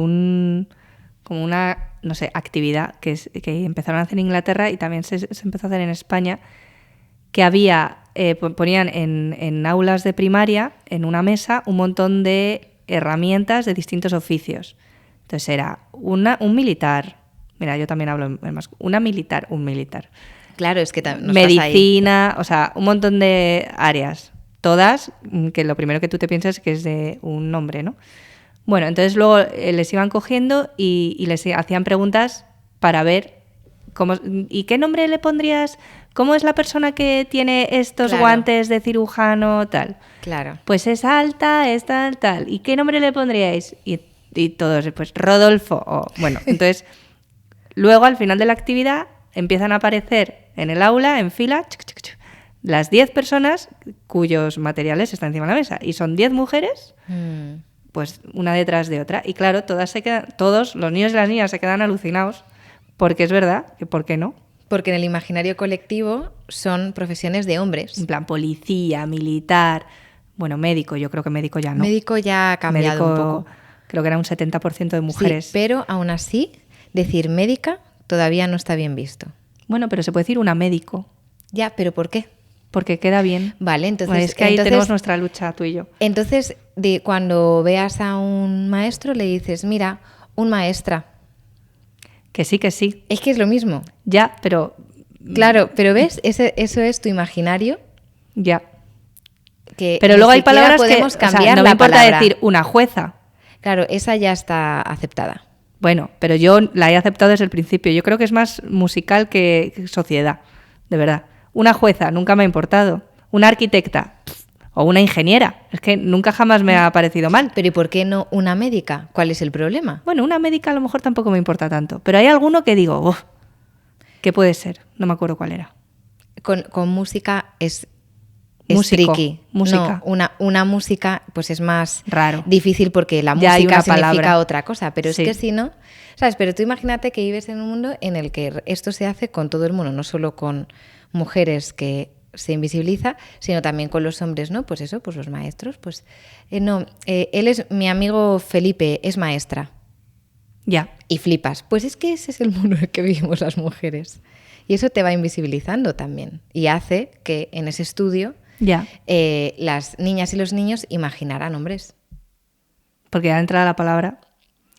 como una, no sé, actividad que empezaron a hacer en Inglaterra y también se empezó a hacer en España, que había, ponían en aulas de primaria, en una mesa, un montón de herramientas de distintos oficios. Entonces era un militar, mira, yo también hablo en más, un militar. Claro, es que nos medicina, o sea, un montón de áreas. Todas, que lo primero que tú te piensas es que es de un nombre, ¿no? Bueno, entonces luego les iban cogiendo y les hacían preguntas para ver ¿y qué nombre le pondrías? ¿Cómo es la persona que tiene estos guantes de cirujano, tal? Claro. Pues es alta, es tal, tal. ¿Y qué nombre le pondríais? Y todos, pues Rodolfo. Bueno, entonces, luego al final de la actividad empiezan a aparecer en el aula, en fila, las 10 personas cuyos materiales están encima de la mesa. Y son 10 mujeres, pues una detrás de otra. Y claro, todos los niños y las niñas se quedan alucinados, porque es verdad, que ¿por qué no? Porque en el imaginario colectivo son profesiones de hombres. En plan policía, militar, bueno, médico, yo creo que médico ya no. Médico ya ha cambiado un poco. Creo que era un 70% de mujeres. Sí, pero aún así, decir médica todavía no está bien visto. Bueno, pero se puede decir una médico. Ya, ¿pero por qué? Porque queda bien. Vale, entonces... Bueno, es que ahí tenemos nuestra lucha, tú y yo. Entonces, cuando veas a un maestro, le dices, mira, un maestra. Que sí, que sí. Es que es lo mismo. Ya, pero... Claro, pero ¿ves? Eso es tu imaginario. Ya. Que pero luego hay palabras podemos cambiar, o sea, no me importa palabra. Decir una jueza. Claro, esa ya está aceptada. Bueno, pero yo la he aceptado desde el principio. Yo creo que es más musical que sociedad, de verdad. Una jueza, nunca me ha importado. Una arquitecta o una ingeniera. Es que nunca jamás me ha parecido mal. Pero ¿y por qué no una médica? ¿Cuál es el problema? Bueno, una médica a lo mejor tampoco me importa tanto. Pero hay alguno que digo, ¿qué puede ser? No me acuerdo cuál era. Con música es tricky. Música. No, una música pues es más raro, difícil porque la ya música significa palabra. Otra cosa. Pero es que si no, ¿sabes? Pero tú imagínate que vives en un mundo en el que esto se hace con todo el mundo, no solo con mujeres que se invisibiliza, sino también con los hombres, ¿no? Pues eso, pues los maestros, pues él es mi amigo Felipe, es maestra. Ya. Y flipas. Pues es que ese es el mundo en el que vivimos las mujeres. Y eso te va invisibilizando también. Y hace que en ese estudio las niñas y los niños imaginaran hombres. Porque ya entra la palabra...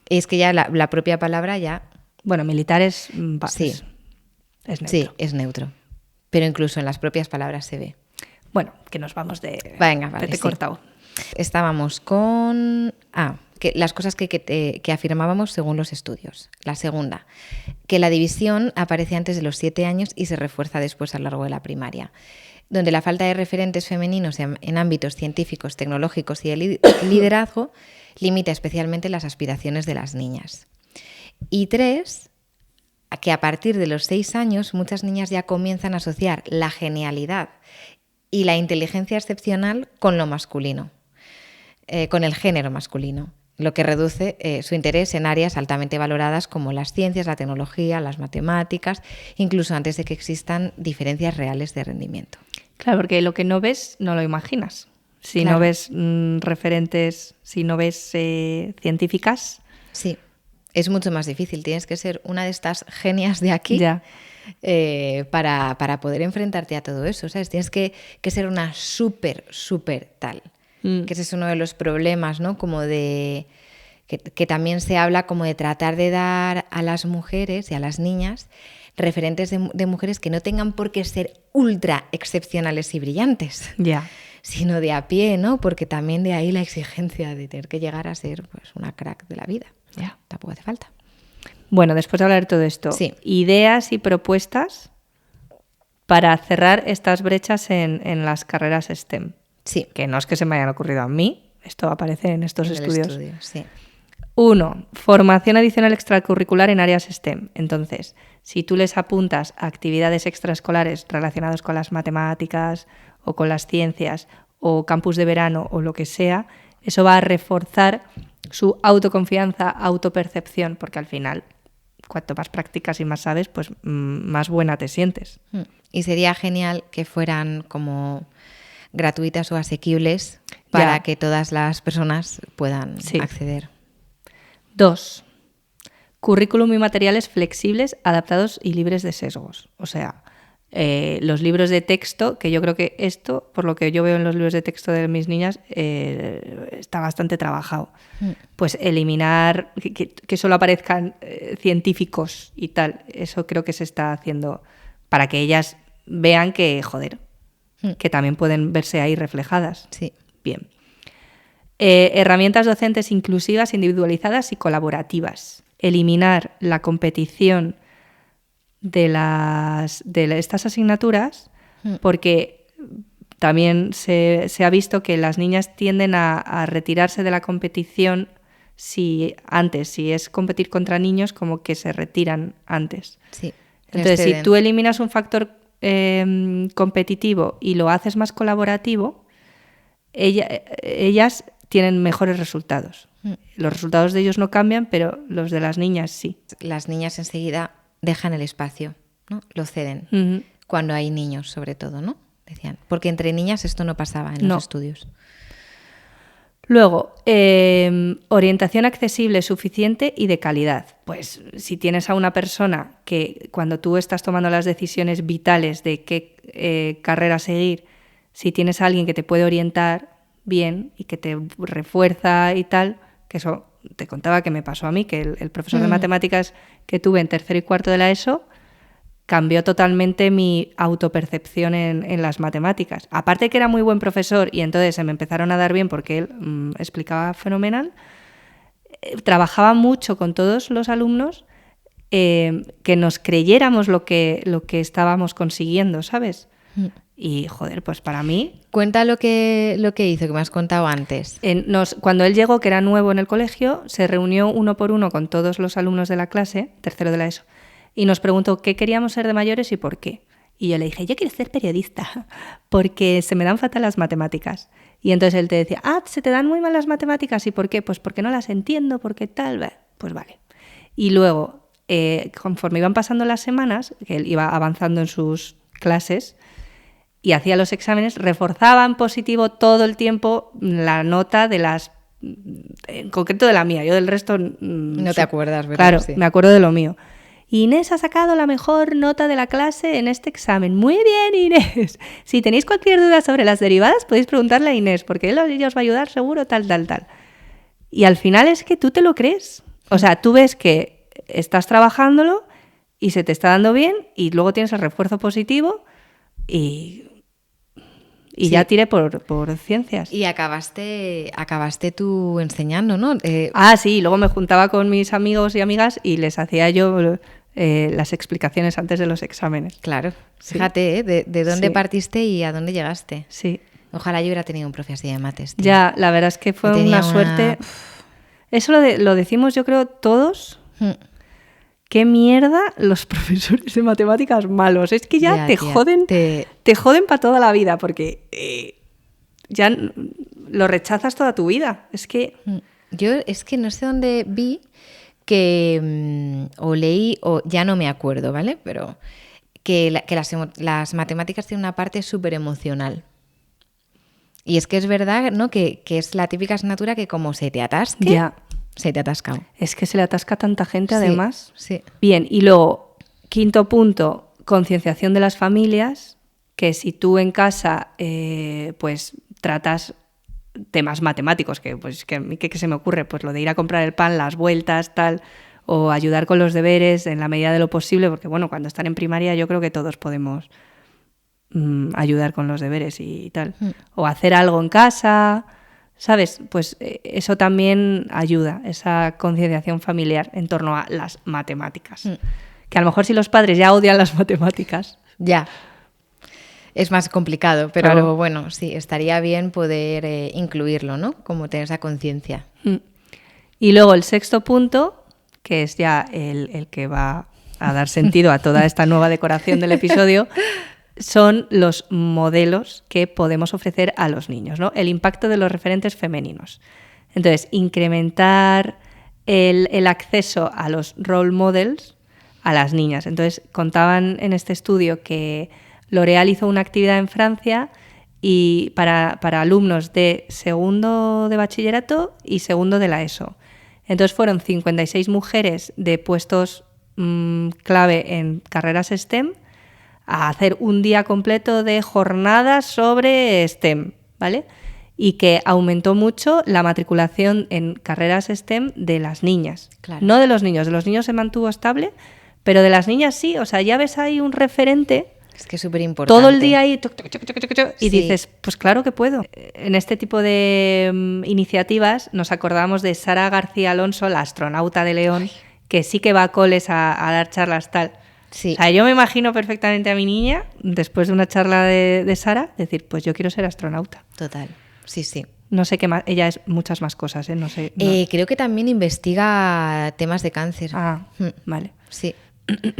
Es que ya la propia palabra ya... Bueno, militar es... Sí. Es neutro. Sí, es neutro. Pero incluso en las propias palabras se ve. Bueno, que nos vamos de... Venga, vale, te he sí. cortado. Estábamos con... que las cosas que afirmábamos según los estudios. La segunda, que la división aparece antes de los 7 años y se refuerza después a lo largo de la primaria, donde la falta de referentes femeninos en ámbitos científicos, tecnológicos y de liderazgo limita especialmente las aspiraciones de las niñas. Y 3, que a partir de los 6 años muchas niñas ya comienzan a asociar la genialidad y la inteligencia excepcional con lo masculino, con el género masculino, lo que reduce su interés en áreas altamente valoradas como las ciencias, la tecnología, las matemáticas, incluso antes de que existan diferencias reales de rendimiento. Claro, porque lo que no ves no lo imaginas. Si Claro. no ves referentes, si no ves científicas... Sí, es mucho más difícil. Tienes que ser una de estas genias de aquí Ya. Para poder enfrentarte a todo eso, ¿sabes? Tienes que ser una súper tal. Que ese es uno de los problemas, ¿no? Como de... Que también se habla como de tratar de dar a las mujeres y a las niñas referentes de mujeres que no tengan por qué ser ultra excepcionales y brillantes, Ya. sino de a pie, ¿no? Porque también de ahí la exigencia de tener que llegar a ser pues, una crack de la vida. Ya. Tampoco hace falta. Bueno, después de hablar de todo esto, Sí. ideas y propuestas para cerrar estas brechas en las carreras STEM. Sí. Que no es que se me hayan ocurrido a mí, esto aparece en estos En el estudios. estudio, sí. 1. Formación adicional extracurricular en áreas STEM. Entonces, si tú les apuntas a actividades extraescolares relacionadas con las matemáticas o con las ciencias o campus de verano o lo que sea, eso va a reforzar su autoconfianza, autopercepción, porque al final, cuanto más practicas y más sabes, pues más buena te sientes. Y sería genial que fueran como gratuitas o asequibles para Ya. que todas las personas puedan Sí. acceder. 2. Currículum y materiales flexibles, adaptados y libres de sesgos. O sea, los libros de texto, que yo creo que esto, por lo que yo veo en los libros de texto de mis niñas, está bastante trabajado. Pues eliminar, que solo aparezcan científicos y tal, eso creo que se está haciendo para que ellas vean que, joder, que también pueden verse ahí reflejadas. Sí. Bien. Herramientas docentes inclusivas, individualizadas y colaborativas. Eliminar la competición de estas asignaturas, porque también se ha visto que las niñas tienden a retirarse de la competición si es competir contra niños, como que se retiran antes. Sí. Entonces, si tú eliminas un factor competitivo y lo haces más colaborativo, ellas tienen mejores resultados. Los resultados de ellos no cambian, pero los de las niñas sí. Las niñas enseguida dejan el espacio, ¿no? Lo ceden. Ujú. Cuando hay niños, sobre todo, ¿no? Decían. Porque entre niñas esto no pasaba en No. los estudios. Luego, orientación accesible, suficiente y de calidad. Pues si tienes a una persona que cuando tú estás tomando las decisiones vitales de qué carrera seguir, si tienes a alguien que te puede orientar bien y que te refuerza y tal, que eso te contaba que me pasó a mí, que el profesor de matemáticas que tuve en tercero y cuarto de la ESO cambió totalmente mi autopercepción en las matemáticas. Aparte que era muy buen profesor y entonces se me empezaron a dar bien porque él explicaba fenomenal, trabajaba mucho con todos los alumnos que nos creyéramos lo que estábamos consiguiendo, ¿sabes? Y, joder, pues para mí... Cuenta lo que hizo, que me has contado antes. Cuando él llegó, que era nuevo en el colegio, se reunió uno por uno con todos los alumnos de la clase, tercero de la ESO, y nos preguntó qué queríamos ser de mayores y por qué. Y yo le dije, yo quiero ser periodista, porque se me dan fatal las matemáticas. Y entonces él te decía, se te dan muy mal las matemáticas, ¿y por qué? Pues porque no las entiendo, porque tal, pues vale. Y luego, conforme iban pasando las semanas, que él iba avanzando en sus clases y hacía los exámenes, reforzaba en positivo todo el tiempo la nota de las... en concreto de la mía, yo del resto... No te acuerdas, ¿verdad? Claro, Sí. me acuerdo de lo mío. Inés ha sacado la mejor nota de la clase en este examen. Muy bien, Inés. Si tenéis cualquier duda sobre las derivadas, podéis preguntarle a Inés, porque ella os va a ayudar seguro, tal. Y al final es que tú te lo crees. O sea, tú ves que estás trabajándolo y se te está dando bien y luego tienes el refuerzo positivo y Sí. ya tiré por ciencias. Y acabaste tú enseñando, ¿no? Sí, luego me juntaba con mis amigos y amigas y les hacía yo las explicaciones antes de los exámenes. Claro, Sí. fíjate, de dónde Sí. partiste y a dónde llegaste. Sí. Ojalá yo hubiera tenido un profe así de mates. Tío. Ya, la verdad es que fue Yo tenía una suerte. Eso lo decimos yo creo todos. Mm. Qué mierda los profesores de matemáticas malos. Es que ya te tía, joden. Te joden para toda la vida porque ya lo rechazas toda tu vida. Es que... Yo es que no sé dónde vi que, o leí, o ya no me acuerdo, ¿vale? Pero que las matemáticas tienen una parte súper emocional. Y es que es verdad, ¿no? Que es la típica asignatura que como se te atasque, Ya. se te ha atascado. Es que se le atasca a tanta gente Sí, además. sí. Bien, y luego, quinto punto, concienciación de las familias, que si tú en casa pues tratas temas matemáticos, que se me ocurre, pues lo de ir a comprar el pan, las vueltas, tal, o ayudar con los deberes en la medida de lo posible, porque bueno, cuando están en primaria yo creo que todos podemos ayudar con los deberes y tal, o hacer algo en casa, ¿sabes? Pues eso también ayuda, esa concienciación familiar en torno a las matemáticas. Que a lo mejor si los padres ya odian las matemáticas... Ya. Es más complicado, pero Claro. bueno, sí, estaría bien poder incluirlo, ¿no? Como tener esa conciencia. Y luego el sexto punto, que es ya el que va a dar sentido a toda esta nueva decoración del episodio, son los modelos que podemos ofrecer a los niños, ¿no? El impacto de los referentes femeninos. Entonces, incrementar el acceso a los role models a las niñas. Entonces, contaban en este estudio que L'Oréal hizo una actividad en Francia y para alumnos de segundo de bachillerato y segundo de la ESO. Entonces fueron 56 mujeres de puestos clave en carreras STEM a hacer un día completo de jornadas sobre STEM, ¿vale? Y que aumentó mucho la matriculación en carreras STEM de las niñas. Claro. No de los niños se mantuvo estable, pero de las niñas sí. O sea, ya ves ahí un referente... Es que es súper importante. Todo el día ahí y Sí. dices, pues claro que puedo. En este tipo de iniciativas nos acordamos de Sara García Alonso, la astronauta de León, que sí que va a coles a dar charlas tal. Sí. O sea, yo me imagino perfectamente a mi niña, después de una charla de Sara, decir, pues yo quiero ser astronauta. Total, sí, sí. No sé qué más, ella es muchas más cosas, ¿eh? No sé. No. Creo que también investiga temas de cáncer. Vale. Sí.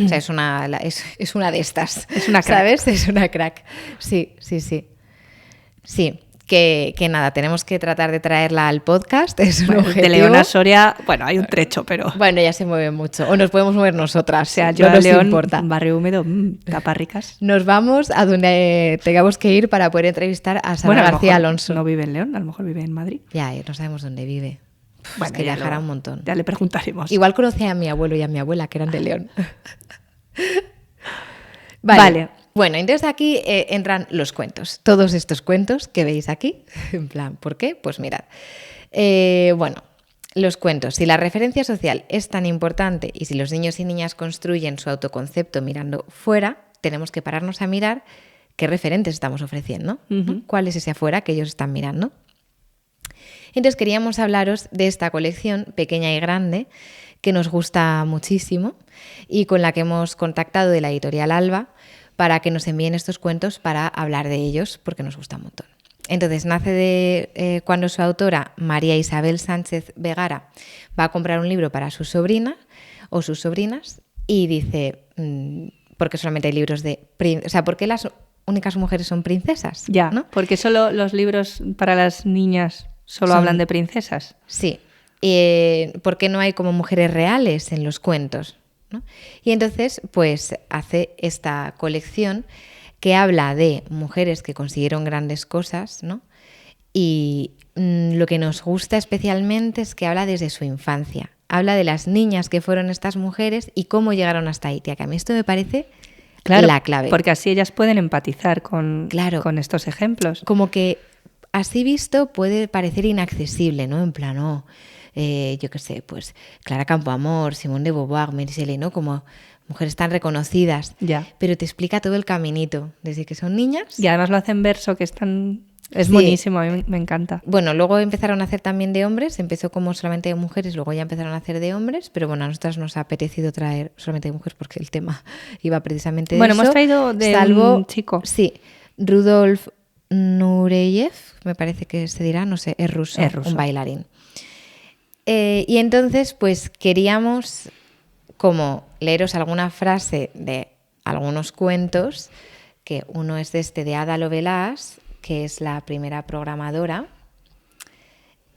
O sea, es una de estas. Es una crack. ¿Sabes? Es una crack. Sí, sí, sí. Sí, que nada, tenemos que tratar de traerla al podcast. Es un objetivo. De León a Soria, bueno, hay un trecho, pero... Bueno, ya se mueve mucho. O nos podemos mover nosotras. O sea, no yo a nos León, importa. barrio húmedo, taparricas. Nos vamos a donde tengamos que ir para poder entrevistar a Sara Bueno, a lo García mejor Alonso. no vive en León, a lo mejor vive en Madrid. Ya, no sabemos dónde vive. Bueno, es que ya viajará un montón. Ya le preguntaremos. Igual conocí a mi abuelo y a mi abuela, que eran de León. Vale. Bueno, entonces aquí entran los cuentos. Todos estos cuentos que veis aquí. En plan, ¿por qué? Pues mirad. Bueno, los cuentos. Si la referencia social es tan importante y si los niños y niñas construyen su autoconcepto mirando fuera, tenemos que pararnos a mirar qué referentes estamos ofreciendo, ¿no? ¿Cuál es ese afuera que ellos están mirando? Entonces queríamos hablaros de esta colección pequeña y grande que nos gusta muchísimo y con la que hemos contactado de la editorial Alba para que nos envíen estos cuentos para hablar de ellos porque nos gusta un montón. Entonces nace de cuando su autora, María Isabel Sánchez Vegara, va a comprar un libro para su sobrina o sus sobrinas y dice, ¿por qué solamente hay libros de... O sea, ¿por qué las únicas mujeres son princesas? Ya, ¿no? porque solo los libros para las niñas solo hablan de princesas. Sí. ¿Por qué no hay como mujeres reales en los cuentos? ¿No? Y entonces, pues hace esta colección que habla de mujeres que consiguieron grandes cosas, ¿no? Y lo que nos gusta especialmente es que habla desde su infancia. Habla de las niñas que fueron estas mujeres y cómo llegaron hasta ahí. Tía, que a mí esto me parece la clave. Porque así ellas pueden empatizar con Claro. estos ejemplos. Como que así visto puede parecer inaccesible, ¿no? En plan, yo qué sé, pues Clara Campoamor, Simone de Beauvoir, Mary Shelley, ¿no? Como mujeres tan reconocidas. Ya. Pero te explica todo el caminito, desde que son niñas. Y además lo hace en verso, que es tan... Es Sí. buenísimo, a mí me encanta. Bueno, luego empezaron a hacer también de hombres, empezó como solamente de mujeres, luego ya empezaron a hacer de hombres, pero bueno, a nosotras nos ha apetecido traer solamente de mujeres porque el tema iba precisamente de Bueno, eso. hemos traído de un chico. Sí, Rudolf Nureyev, me parece que se dirá, no sé, es ruso. Un bailarín. Y entonces, pues queríamos como leeros alguna frase de algunos cuentos, que uno es de Ada Lovelace, que es la primera programadora,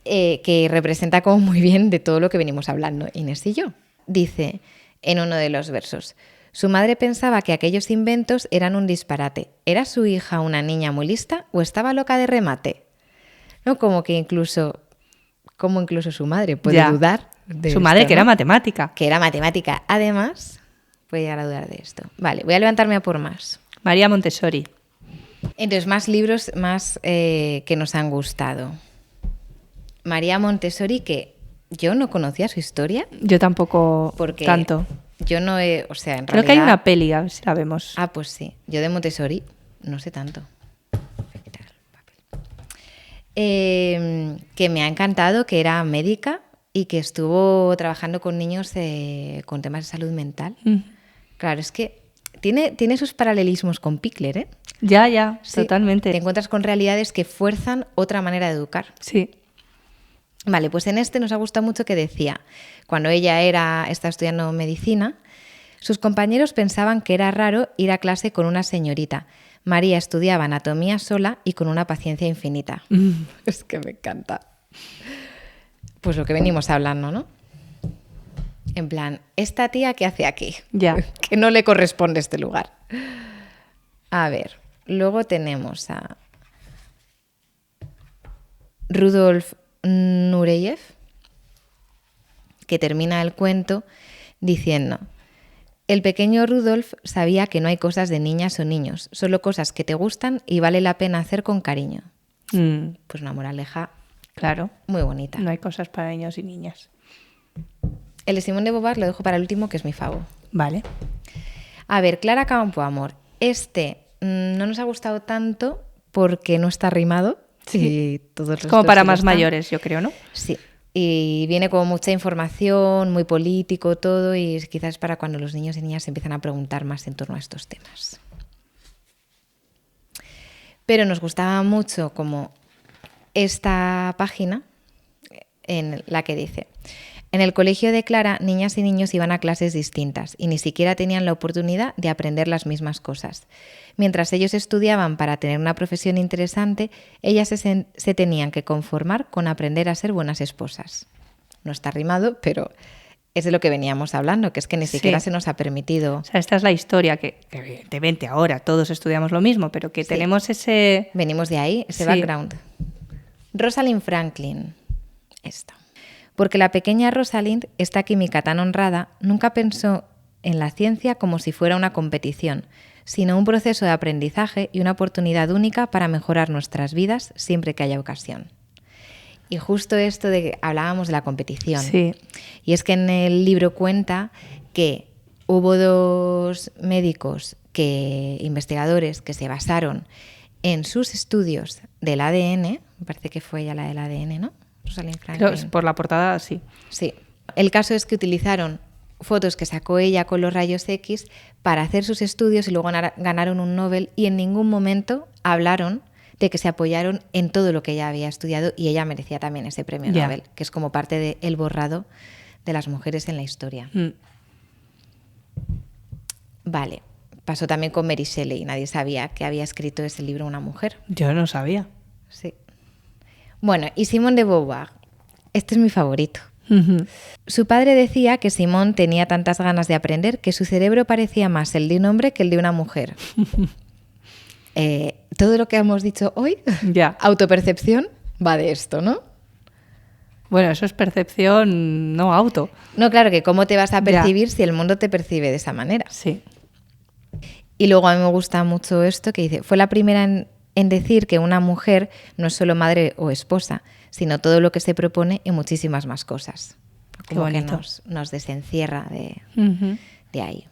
que representa como muy bien de todo lo que venimos hablando Inés y yo. Dice en uno de los versos: su madre pensaba que aquellos inventos eran un disparate. ¿Era su hija una niña muy lista o estaba loca de remate? ¿No? Como incluso su madre puede dudar de su madre, esto, que ¿no? era matemática. Que era matemática. Además, puede llegar a dudar de esto. Vale, voy a levantarme a por más. María Montessori. Entonces, más libros más que nos han gustado. María Montessori, que yo no conocía su historia. Yo tampoco Porque tanto. yo no he, o sea, en Creo realidad... que hay una peli, a ver si la vemos. Ah, pues sí. Yo de Montessori no sé tanto. Que me ha encantado, que era médica y que estuvo trabajando con niños con temas de salud mental. Claro, es que tiene sus paralelismos con Pickler, ¿eh? Ya, Sí, totalmente. te encuentras con realidades que fuerzan otra manera de educar. Sí. Vale, pues en este nos ha gustado mucho que decía, cuando ella estaba estudiando medicina, sus compañeros pensaban que era raro ir a clase con una señorita. María estudiaba anatomía sola y con una paciencia infinita. Es que me encanta. Pues lo que venimos hablando, ¿no? En plan, ¿esta tía qué hace aquí? Ya. Que no le corresponde este lugar. A ver, luego tenemos a Rudolf Nureyev, que termina el cuento diciendo: el pequeño Rudolf sabía que no hay cosas de niñas o niños, solo cosas que te gustan y vale la pena hacer con cariño. Pues una moraleja, Claro. muy bonita. No hay cosas para niños y niñas. El de Simone de Beauvoir lo dejo para el último, que es mi favor. Vale. A ver, Clara Campoamor. No nos ha gustado tanto porque no está rimado. Sí, todos los Es como otros para sí lo más están. mayores, yo creo, ¿no? Sí. Y viene como mucha información, muy político todo, y quizás para cuando los niños y niñas se empiezan a preguntar más en torno a estos temas. Pero nos gustaba mucho como esta página en la que dice: en el colegio de Clara, niñas y niños iban a clases distintas y ni siquiera tenían la oportunidad de aprender las mismas cosas. Mientras ellos estudiaban para tener una profesión interesante, ellas se tenían que conformar con aprender a ser buenas esposas. No está rimado, pero es de lo que veníamos hablando, que es que ni siquiera se nos ha permitido... O sea, esta es la historia que evidentemente ahora todos estudiamos lo mismo, pero que tenemos ese... Venimos de ahí, ese background. Rosalind Franklin. Esta. Porque la pequeña Rosalind, esta química tan honrada, nunca pensó en la ciencia como si fuera una competición, sino un proceso de aprendizaje y una oportunidad única para mejorar nuestras vidas siempre que haya ocasión. Y justo esto de que hablábamos de la competición. Sí. Y es que en el libro cuenta que hubo dos médicos, investigadores, que se basaron en sus estudios del ADN, me parece que fue ella la del ADN, ¿no? Rosalind Franklin. Creo, por la portada, sí. Sí. El caso es que utilizaron fotos que sacó ella con los rayos X para hacer sus estudios y luego ganaron un Nobel, y en ningún momento hablaron de que se apoyaron en todo lo que ella había estudiado, y ella merecía también ese premio Nobel, que es como parte del borrado de las mujeres en la historia. Vale. Pasó también con Mary Shelley. Nadie sabía que había escrito ese libro una mujer. Yo no sabía. Sí. Bueno, y Simone de Beauvoir. Este es mi favorito. Su padre decía que Simone tenía tantas ganas de aprender que su cerebro parecía más el de un hombre que el de una mujer. Todo lo que hemos dicho hoy, autopercepción, va de esto, ¿no? Bueno, eso es percepción, no auto. No, claro, que cómo te vas a percibir si el mundo te percibe de esa manera. Sí. Y luego a mí me gusta mucho esto que dice: fue la primera en en decir que una mujer no es solo madre o esposa, sino todo lo que se propone y muchísimas más cosas. Como que nos desencierra de ahí.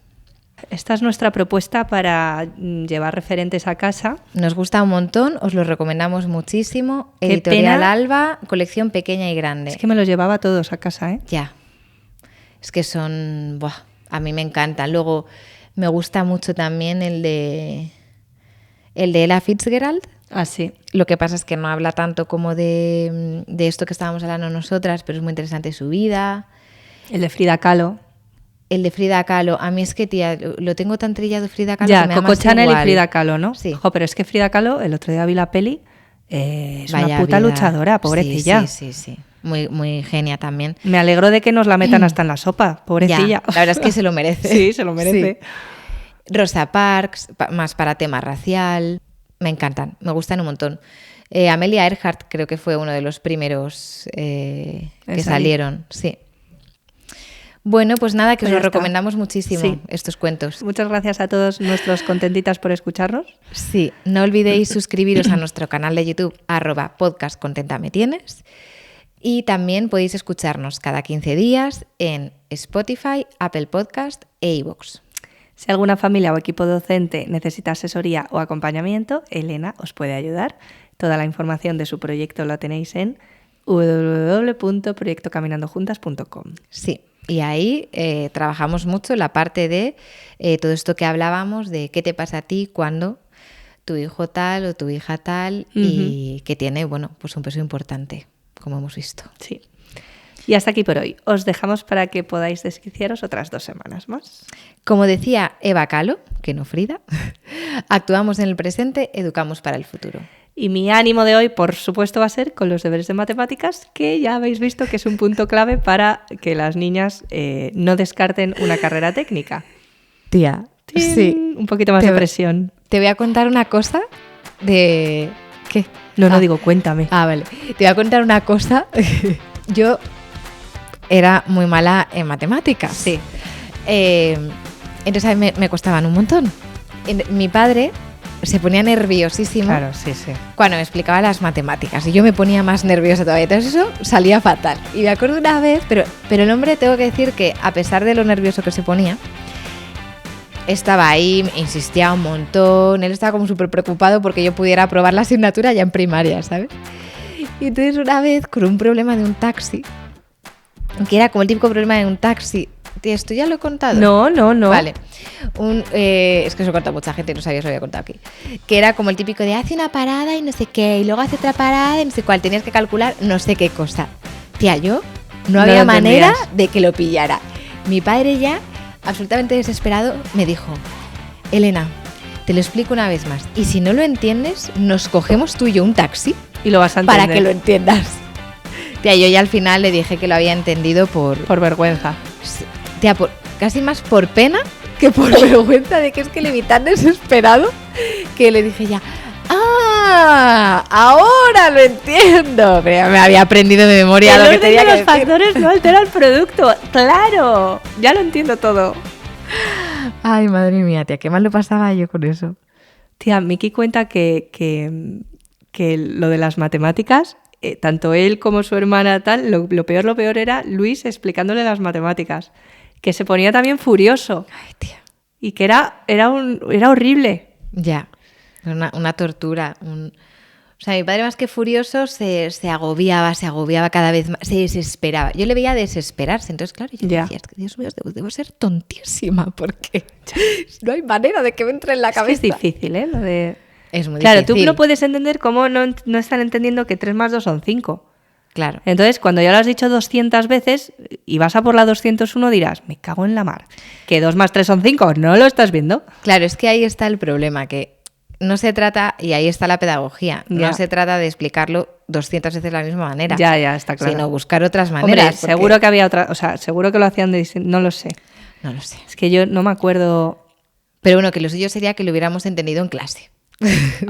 Esta es nuestra propuesta para llevar referentes a casa. Nos gusta un montón, os lo recomendamos muchísimo. Qué Editorial pena. Alba, colección pequeña y grande. Es que me los llevaba todos a casa, ¿eh? Ya. Es que son... Buah, a mí me encantan. Luego me gusta mucho también el de Ella Fitzgerald. Ah, sí. Lo que pasa es que no habla tanto como de esto que estábamos hablando nosotras, pero es muy interesante su vida. El de Frida Kahlo. El de Frida Kahlo. A mí es que, tía, lo tengo tan trillado Frida Kahlo Ya, que me da Coco más Chanel igual. y Frida Kahlo, ¿no? Sí. Jo, pero es que Frida Kahlo, el otro día vi la peli, es Vaya una puta vida. luchadora, pobrecilla. Sí. Muy, muy genia también. Me alegro de que nos la metan hasta en la sopa, pobrecilla. Ya, la verdad es que se lo merece. Sí, se lo merece. Sí. Rosa Parks, más para tema racial. Me encantan, me gustan un montón. Amelia Earhart creo que fue uno de los primeros que salieron. Sí. Bueno, pues nada, que Pues os lo ya está. recomendamos muchísimo, Sí. estos cuentos. Muchas gracias a todos nuestros contentitas por escucharnos. Sí, no olvidéis suscribiros a nuestro canal de YouTube, @podcastcontentametienes. Y también podéis escucharnos cada 15 días en Spotify, Apple Podcast e iVoox. Si alguna familia o equipo docente necesita asesoría o acompañamiento, Elena os puede ayudar. Toda la información de su proyecto la tenéis en www.proyectocaminandojuntas.com. Sí, y ahí trabajamos mucho la parte de todo esto que hablábamos, de qué te pasa a ti cuando tu hijo tal o tu hija tal, y que tiene, bueno, pues un peso importante, como hemos visto. Sí. Y hasta aquí por hoy. Os dejamos para que podáis desquiciaros otras 2 semanas más. Como decía Eva Kahlo, que no Frida, actuamos en el presente, educamos para el futuro. Y mi ánimo de hoy, por supuesto, va a ser con los deberes de matemáticas, que ya habéis visto que es un punto clave para que las niñas no descarten una carrera técnica. Tía, ¡Tin! sí. Un poquito más de presión. Te voy a contar una cosa de... ¿Qué? No digo, cuéntame. Ah, vale. Te voy a contar una cosa. Yo era muy mala en matemáticas. Sí. Entonces a mí me costaban un montón. Mi padre se ponía nerviosísimo Claro, sí. cuando me explicaba las matemáticas y yo me ponía más nerviosa todavía. Entonces eso salía fatal. Y me acuerdo una vez, pero el hombre, tengo que decir que a pesar de lo nervioso que se ponía, estaba ahí, insistía un montón. Él estaba como súper preocupado porque yo pudiera aprobar la asignatura ya en primaria, ¿sabes? Y entonces una vez con un problema de un taxi, que era como el típico problema de un taxi. ¿Esto ya lo he contado? No. Vale. Es que se lo he contado a mucha gente y no sabía si lo había contado aquí. Que era como el típico de hace una parada y no sé qué, y luego hace otra parada y no sé cuál. Tenías que calcular no sé qué cosa. Tía, yo no había lo manera entendías. de que lo pillara. Mi padre ya, absolutamente desesperado, me dijo: Elena, te lo explico una vez más. Y si no lo entiendes, nos cogemos tú y yo un taxi Y lo vas a entender. para que lo entiendas. Tía, yo ya al final le dije que lo había entendido por vergüenza. tía, casi más por pena que por vergüenza de que es que le vi tan desesperado que le dije ya, ¡ah! Ahora lo entiendo. Pero ya me había aprendido de memoria El lo que orden tenía de que los decir. factores no altera el producto. ¡Claro! Ya lo entiendo todo. Ay, madre mía, tía, qué mal lo pasaba yo con eso. Tía, Miki cuenta que lo de las matemáticas, tanto él como su hermana tal, lo peor era Luis explicándole las matemáticas, que se ponía también furioso Ay, tía. y que era horrible. Ya, una tortura. O sea, mi padre más que furioso se agobiaba cada vez más, se desesperaba. Yo le veía desesperarse, entonces claro, yo Ya. decía, es que Dios mío, debo ser tontísima porque no hay manera de que me entre en la Es que cabeza. es difícil, ¿eh? Lo de... Es muy Claro, difícil. tú no puedes entender cómo no están entendiendo que 3 más 2 son 5. Claro. Entonces, cuando ya lo has dicho 200 veces y vas a por la 201, dirás, me cago en la mar. Que 2 más 3 son 5, ¿no lo estás viendo? Claro, es que ahí está el problema, que no se trata, y ahí está la pedagogía, Ya. no se trata de explicarlo 200 veces de la misma manera. Ya, está claro. Sino buscar otras Hombre, maneras. porque- seguro que había otra, o sea, seguro que lo hacían de no lo sé. No lo sé. Es que yo no me acuerdo. Pero bueno, que lo suyo sería que lo hubiéramos entendido en clase.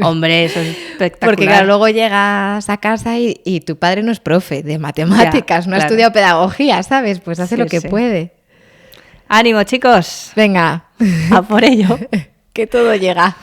Hombre, eso es espectacular. Porque claro, luego llegas a casa y tu padre no es profe de matemáticas, Ya, no ha claro. estudiado pedagogía, ¿sabes? Pues hace Sí, lo que sí. puede. Ánimo, chicos. Venga, A por ello. que todo llega.